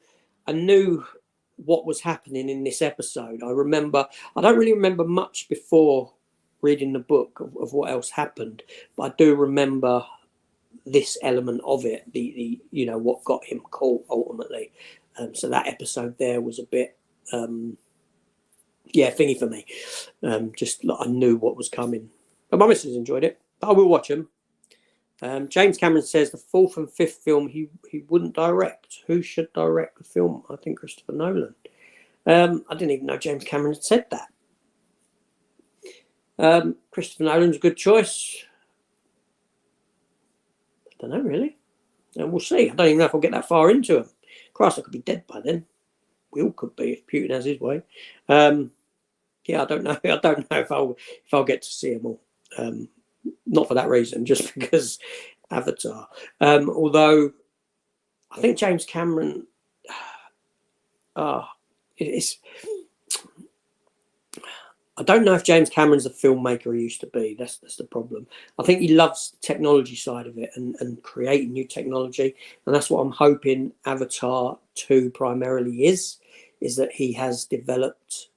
what was happening in this episode. I don't really remember much before reading the book of what else happened, but I do remember this element of it, the you know, what got him caught ultimately. So that episode there was a bit thingy for me. Just like I knew what was coming. But my missus enjoyed it. But I will watch them. James Cameron says the 4th and 5th film he wouldn't direct. Who should direct the film? I think Christopher Nolan. I didn't even know James Cameron had said that. Christopher Nolan's a good choice. I don't know, really. And we'll see. I don't even know if I'll get that far into him. Christ, I could be dead by then. We all could be if Putin has his way. I don't know. I don't know if I'll get to see them all. Not for that reason, just because Avatar. Although I think James Cameron, it's. I don't know if James Cameron's the filmmaker he used to be. That's the problem. I think he loves the technology side of it and creating new technology, and that's what I'm hoping Avatar 2 primarily is that he has developed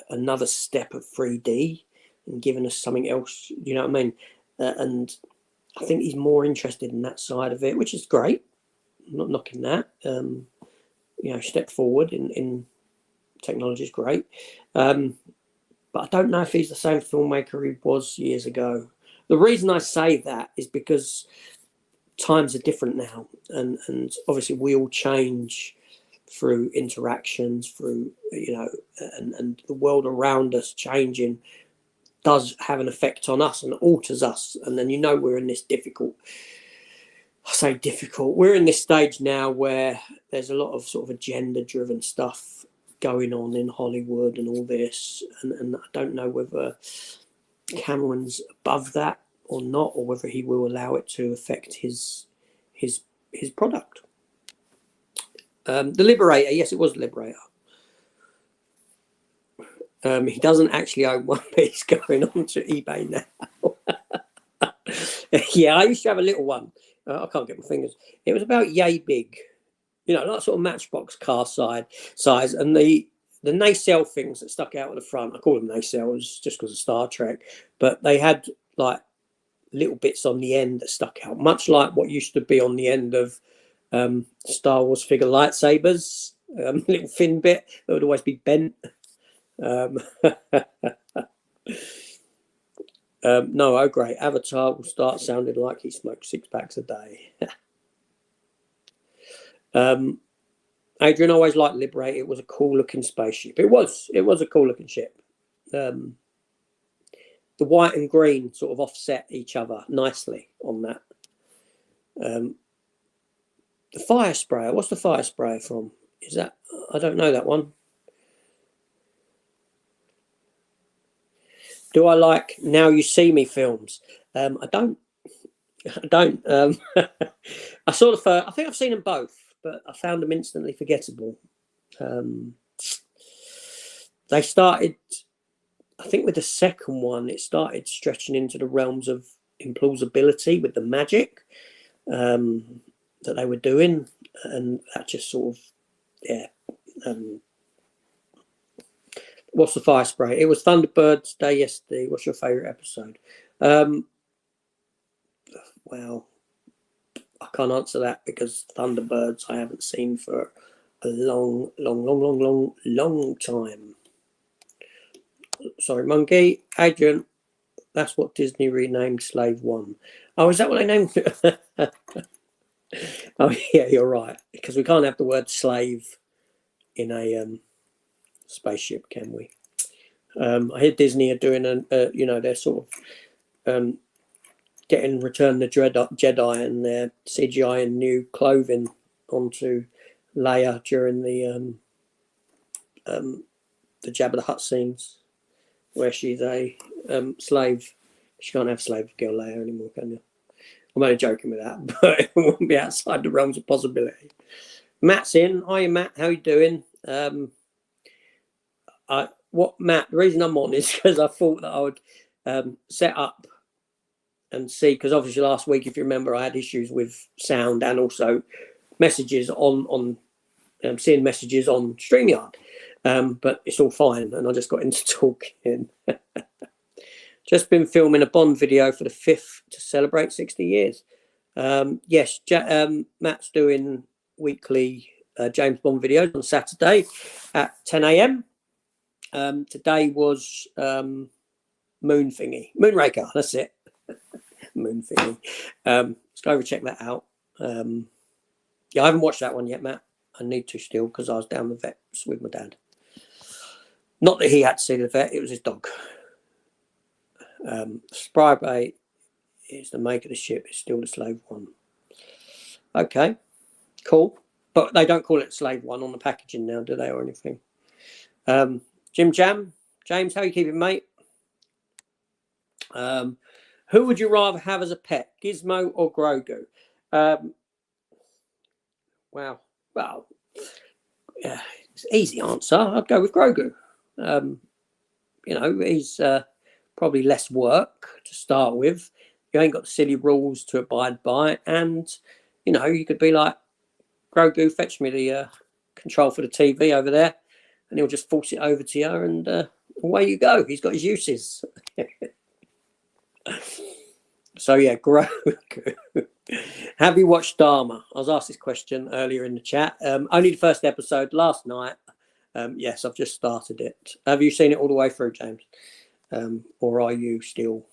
another step of 3D and given us something else. You know what I mean? And I think he's more interested in that side of it, which is great. I'm not knocking that. Step forward in technology is great. But I don't know if he's the same filmmaker he was years ago. The reason I say that is because times are different now, and obviously we all change through interactions, through and the world around us changing does have an effect on us and alters us. And then we're in this difficult. I say difficult. We're in this stage now where there's a lot of sort of agenda-driven stuff going on in Hollywood and all this, and I don't know whether Cameron's above that or not, or whether he will allow it to affect his product. The Liberator, yes, it was Liberator. He doesn't actually own one, but he's going on to eBay now. Yeah, I used to have a little one. I can't get my fingers. It was about yay big. Like sort of Matchbox car size, and the nacelle things that stuck out at the front. I call them nacelles just because of Star Trek, but they had like little bits on the end that stuck out, much like what used to be on the end of Star Wars figure lightsabers. Little fin bit that would always be bent. No, oh great. Avatar will start sounding like he smokes 6 packs a day. Adrian always liked Liberator. It was a cool looking spaceship. It was a cool looking ship. The white and green sort of offset each other nicely on that. The fire sprayer. What's the fire sprayer from? Is that? I don't know that one. Do I like Now You See Me films? I don't. I saw the first. I think I've seen them both, but I found them instantly forgettable. They started, I think, with the second one. It started stretching into the realms of implausibility with the magic that they were doing, and that just sort of, yeah. What's the fire spray? It was Thunderbird's Day yesterday. What's your favourite episode? Well, I can't answer that because Thunderbirds I haven't seen for a long time. Sorry, Monkey. Adrian, that's what Disney renamed Slave One. Oh, is that what they named it? Oh, yeah, you're right. Because we can't have the word slave in a spaceship, can we? I hear Disney are doing they're sort of getting Return the Jedi and their CGI and new clothing onto Leia during the Jabba the Hutt scenes where she's a slave. She can't have slave girl Leia anymore, can you? I'm only joking with that, but it won't be outside the realms of possibility. Matt's in. Hiya, Matt. How you doing? Matt? The reason I'm on is because I thought that I would set up and see, because obviously last week, if you remember, I had issues with sound and also messages on seeing messages on StreamYard, but it's all fine, and I just got into talking. Just been filming a Bond video for the 5th to celebrate 60 years. Yes, Matt's doing weekly James Bond videos on Saturday at 10 a.m. Today was Moonraker. That's it. Moon thingy. Let's go over check that out. Yeah, I haven't watched that one yet, Matt. I need to still because I was down the vets with my dad. Not that he had to see the vet; it was his dog. Spry is the make of the ship. It's still the Slave One. Okay, cool. But they don't call it Slave One on the packaging now, do they, or anything? Jim Jam, James, how you keeping, mate? Who would you rather have as a pet, Gizmo or Grogu? Wow. Well, yeah, It's an easy answer. I'd go with Grogu. You know, he's probably less work to start with. You ain't got the silly rules to abide by, and you know, you could be like, Grogu, fetch me the control for the TV over there, and he'll just force it over to you, and away you go. He's got his uses. So yeah, Grogu. Have you watched Dharma? I was asked this question earlier in the chat. Only the first episode last night. Yes, I've just started it. Have you seen it all the way through, James? Or are you still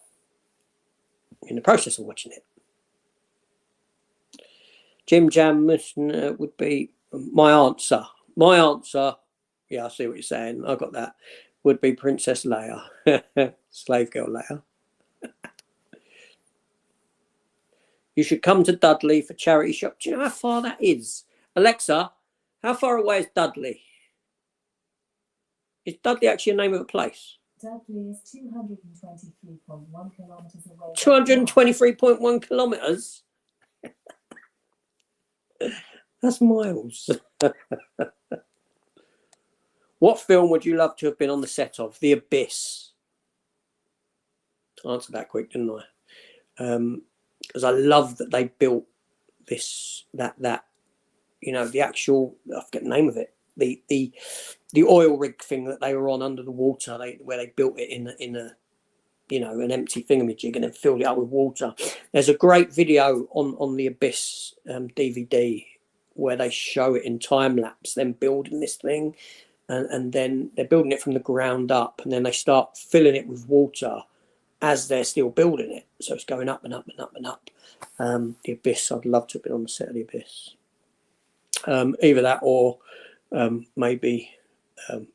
in the process of watching it? Jim Jam would be my answer. My answer, yeah, I see what you're saying. I got that. Would be Princess Leia. Slave girl Leia. You should come to Dudley for charity shop. Do you know how far that is? Alexa, how far away is Dudley? Is Dudley actually a name of a place? Dudley is 223.1 kilometres away. 223.1 kilometres? That's miles. What film would you love to have been on the set of? The Abyss. I answered that quick, didn't I? Because I love that they built this, that, you know, the actual, I forget the name of it, the oil rig thing that they were on under the water, where they built it in a you know, an empty thingamajig and then filled it up with water. There's a great video on the Abyss DVD where they show it in time lapse, them building this thing, and then they're building it from the ground up, and then they start filling it with water as they're still building it. So it's going up and up and up and up. The Abyss, I'd love to have been on the set of the Abyss. Either that or maybe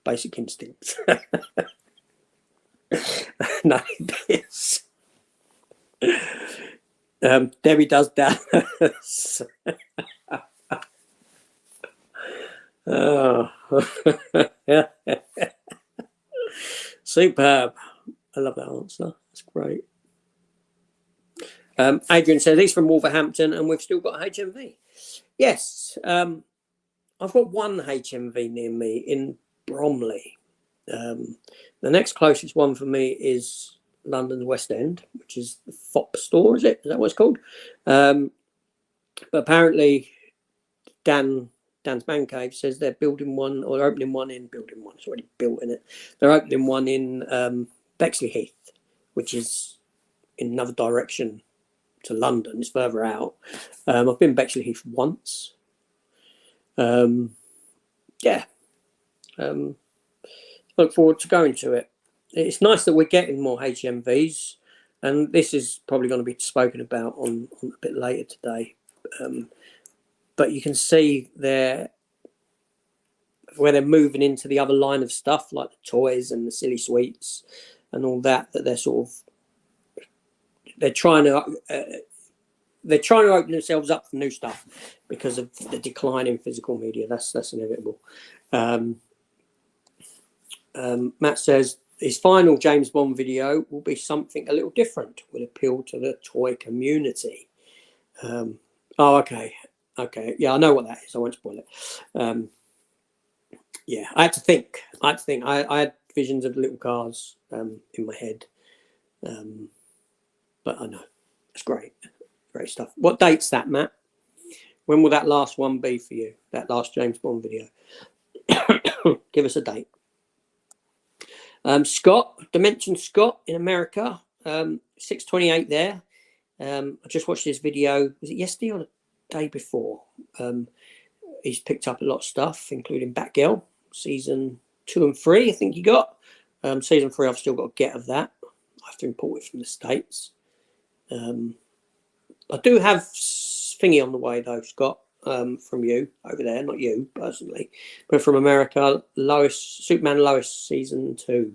Basic Instinct. No, Abyss. Debbie does Dallas. Oh. Superb. I love that answer. That's great. Adrian says he's from Wolverhampton and we've still got HMV. Yes. I've got one HMV near me in Bromley. The next closest one for me is London's West End, which is the Fop store, is it? Is that what it's called? But apparently Dan's Man Cave says they're building one, or they're opening one in, it's already built in it. They're opening one in Bexley Heath, which is in another direction to London. It's further out. I've been Bexley Heath once. Yeah. Look forward to going to it. It's nice that we're getting more HMVs, and this is probably going to be spoken about on a bit later today. But you can see where they're moving into the other line of stuff, like the toys and the silly sweets and all that. That they're trying to open themselves up for new stuff because of the decline in physical media. That's inevitable. Matt says his final James Bond video will be something a little different, will appeal to the toy community. Oh, okay. Yeah, I know what that is. I won't spoil it. Yeah, I had to think. I had visions of little cars in my head. But I know. It's great. Great stuff. What date's that, Matt? When will that last one be for you? That last James Bond video? Give us a date. Scott, Dimension Scott in America, 628 there. I just watched this video. Was it yesterday or the day before? He's picked up a lot of stuff, including Batgirl, season 2 and 3, I think he got. Season 3, I've still got to get of that. I have to import it from the States. I do have thingy on the way, though, Scott, from you over there. Not you, personally, but from America, Superman Lois season 2.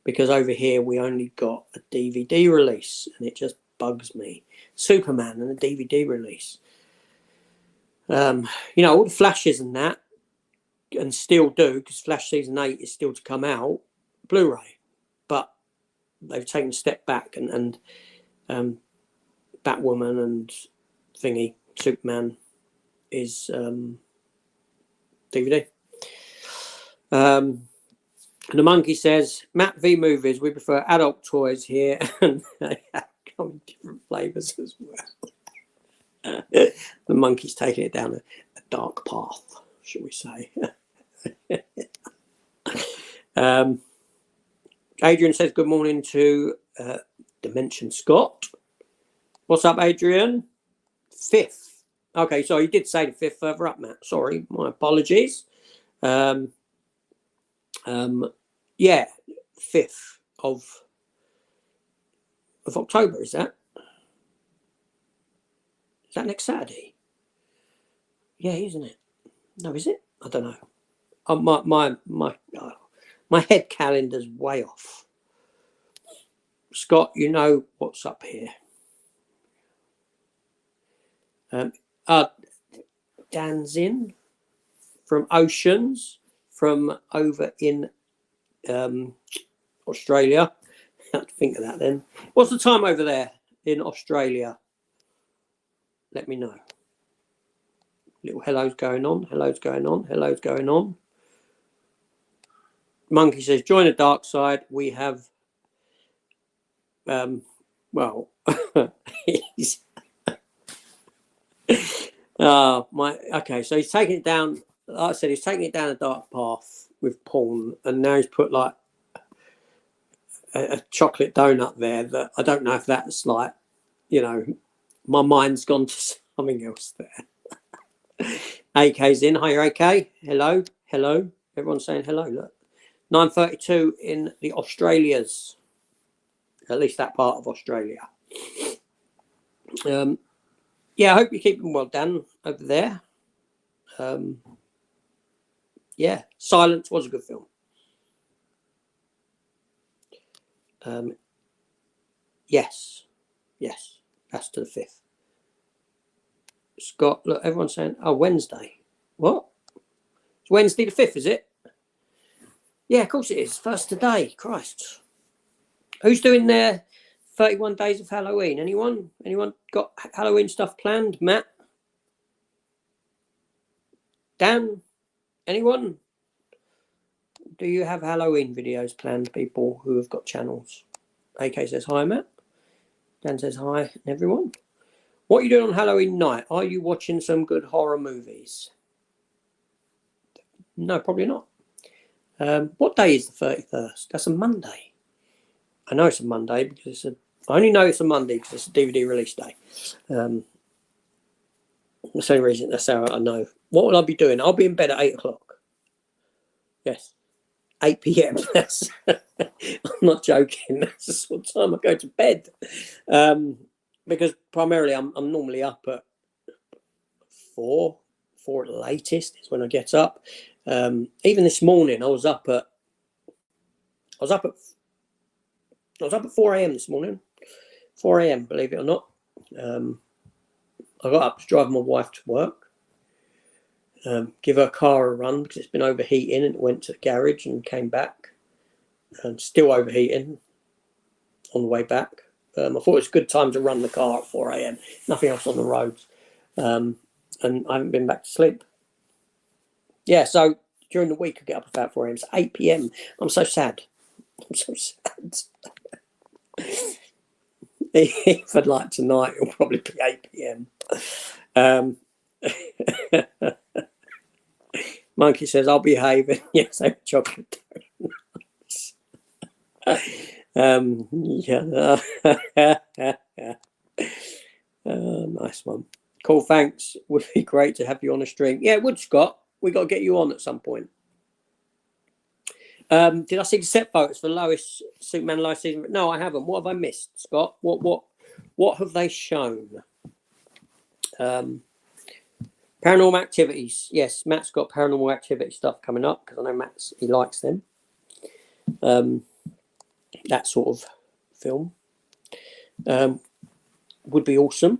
Because over here, we only got a DVD release, and it just bugs me. Superman and a DVD release. You know, all the Flashes and that, and still do, because Flash season 8 is still to come out, Blu-ray. But they've taken a step back, and Batwoman and thingy, Superman is DVD. And the monkey says, Matt v movies, we prefer adult toys here, and they come in different flavours as well. The monkey's taking it down a dark path, shall we say. Adrian says good morning to Dimension Scott. What's up, Adrian? 5th. Okay, so you did say the 5th further up, Matt. Sorry, my apologies. Yeah, 5th of October, is that? Is that next Saturday? Yeah, isn't it? No, is it? I don't know. My head calendar's way off. Scott, you know what's up here. Dan's in from Oceans from over in Australia. I have to think of that then. What's the time over there in Australia? Let me know. Little hellos going on. Hellos going on. Hellos going on. Monkey says, join the dark side. We have, well, he's, okay, so he's taking it down, like I said, he's taking it down a dark path with porn, and now he's put like a chocolate donut there that I don't know if that's like, you know, my mind's gone to something else there. AK's in. Hi, you're AK. Hello. Hello. Everyone's saying hello. Look. 9:32 in the Australias. At least that part of Australia. Yeah, I hope you're keeping well, Dan, over there. Yeah, Silence was a good film. Yes. Yes. That's to the 5th. Scott, look, everyone's saying, oh, Wednesday. What? It's Wednesday the 5th, is it? Yeah, of course it is. First today. Christ. Who's doing their 31 days of Halloween? Anyone? Anyone got Halloween stuff planned? Matt? Dan? Anyone? Do you have Halloween videos planned, people who have got channels? AK says hi, Matt. Dan says hi, everyone. What are you doing on Halloween night? Are you watching some good horror movies? No, probably not. What day is the 31st? That's a Monday. I know it's a Monday because I only know it's a Monday because it's a DVD release day. That's the only reason. That's how I know. What will I be doing? I'll be in bed at 8 o'clock. Yes, 8 p.m. I'm not joking. That's the sort of time I go to bed. Because primarily I'm normally up at 4 at the latest is when I get up. Even this morning I was up at 4 a.m. this morning. 4 a.m. believe it or not. I got up to drive my wife to work. Give her car a run because it's been overheating, and went to the garage and came back and still overheating on the way back. I thought it was a good time to run the car at 4 a.m. Nothing else on the roads. And I haven't been back to sleep. Yeah, so during the week I get up about 4 a.m. It's 8 p.m. I'm so sad. I'm so sad. If I'd like tonight, it'll probably be 8 p.m. Monkey says, I'll behave. Yes, I have chocolate donuts. Yeah. Nice one. Cool, thanks. Would be great to have you on a stream. Yeah, it would, Scott. We got to get you on at some point. Did I see the set photos for Lois Superman live season? No, I haven't. What have I missed, Scott? What have they shown? Paranormal Activities. Yes, Matt's got Paranormal Activity stuff coming up because I know he likes them. That sort of film would be awesome.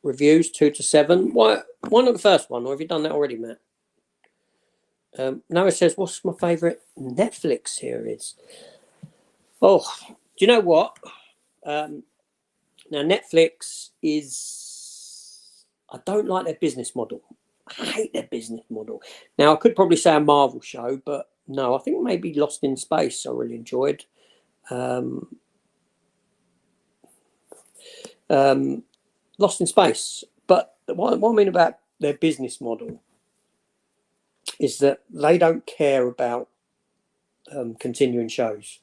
Reviews 2 to 7. Why not the first one? Or have you done that already, Matt? Noah says, what's my favourite Netflix series? Oh, do you know what? Now, Netflix is... I don't like their business model. I hate their business model. Now, I could probably say a Marvel show, but no, I think maybe Lost in Space I really enjoyed. Lost in Space. But what I mean about their business model is that they don't care about continuing shows.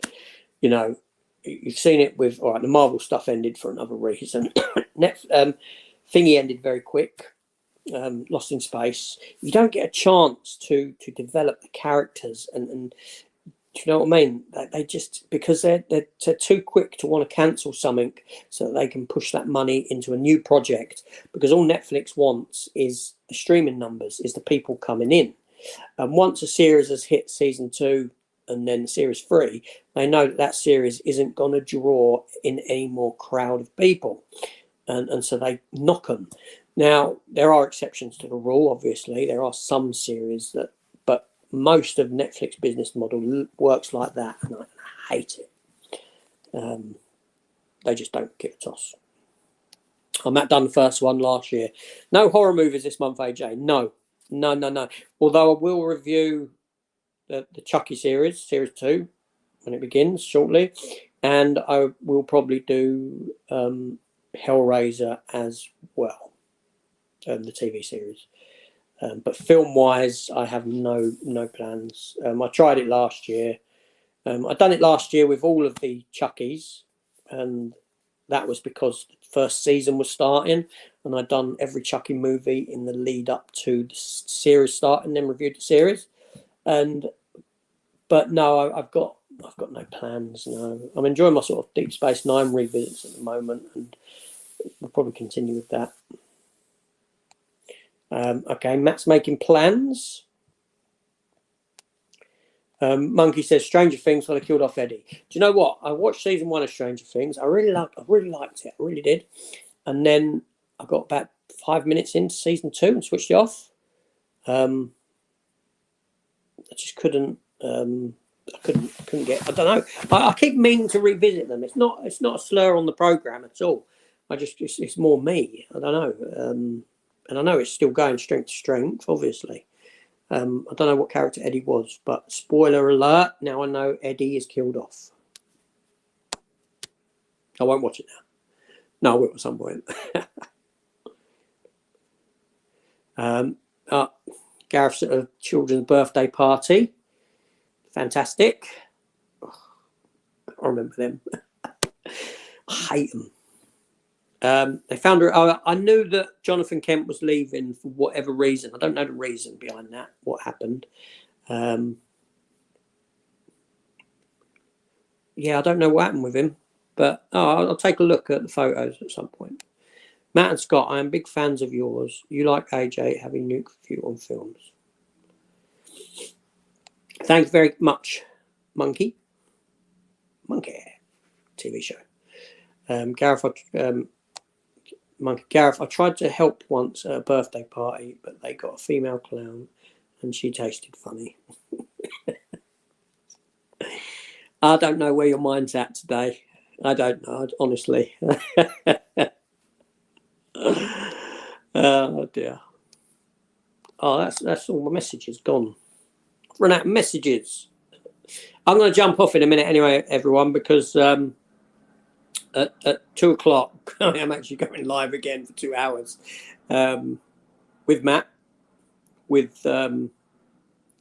You know, you've seen it with, all right, the Marvel stuff ended for another reason. Thingy ended very quick. Lost in Space. You don't get a chance to develop the characters and do you know what I mean? They just, because they're too quick to want to cancel something so that they can push that money into a new project, because all Netflix wants is the streaming numbers, is the people coming in. And once a series has hit season 2 and then series 3, they know that series isn't going to draw in any more crowd of people. And so they knock them. Now, there are exceptions to the rule, obviously. There are some series that, but most of Netflix business model works like that, and I hate it. They just don't give a toss. Matt done the first one last year. No horror movies this month, AJ. No. Although I will review the Chucky series 2, when it begins shortly, and I will probably do Hellraiser as well, the TV series. But film-wise, I have no plans. I tried it last year. I done it last year with all of the Chuckies, and that was because the first season was starting, and I'd done every Chucky movie in the lead up to the series starting, then reviewed the series. But no, I've got no plans. No, I'm enjoying my sort of Deep Space Nine revisits at the moment, and we'll probably continue with that. Okay, Matt's making plans. Monkey says Stranger Things when I killed off Eddie. Do you know what? I watched season 1 of Stranger Things. I really liked it. I really did. And then I got about 5 minutes into season 2 and switched it off. I just couldn't. I couldn't get. I don't know. I keep meaning to revisit them. It's not a slur on the program at all. It's more me. I don't know. And I know it's still going strength to strength, obviously. I don't know what character Eddie was, but spoiler alert, now I know Eddie is killed off. I won't watch it now. No, I will at some point. Gareth's at a children's birthday party. Fantastic. Oh, I remember them. I hate them. They found her. I knew that Jonathan Kent was leaving for whatever reason. I don't know the reason behind that. What happened? Yeah, I don't know what happened with him, but I'll take a look at the photos at some point. Matt and Scott, I am big fans of yours. You like AJ having nuke review on films. Thanks very much, Monkey TV show. Gareth. Monkey Gareth, I tried to help once at a birthday party, but they got a female clown and she tasted funny. I don't know where your mind's at today. I don't know, honestly. Oh dear. Oh, that's all my messages gone. I've run out of messages. I'm going to jump off in a minute anyway, everyone, because at 2 o'clock, I am actually going live again for 2 hours with Matt, with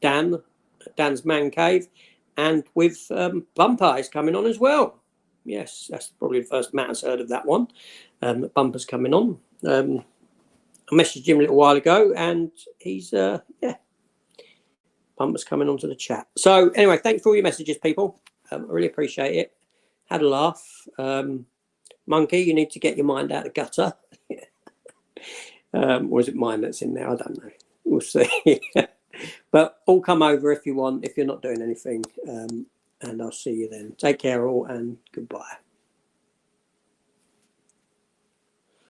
Dan's Man Cave, and with Bumper is coming on as well. Yes, that's probably the first Matt has heard of that one. Bumper's coming on. I messaged him a little while ago, and he's Bumper's coming onto the chat. So anyway, thanks for all your messages, people. I really appreciate it. Had a laugh. Monkey, you need to get your mind out of the gutter. Or is it mine that's in there? I don't know. We'll see. But all come over if you want, if you're not doing anything. And I'll see you then. Take care all, and goodbye.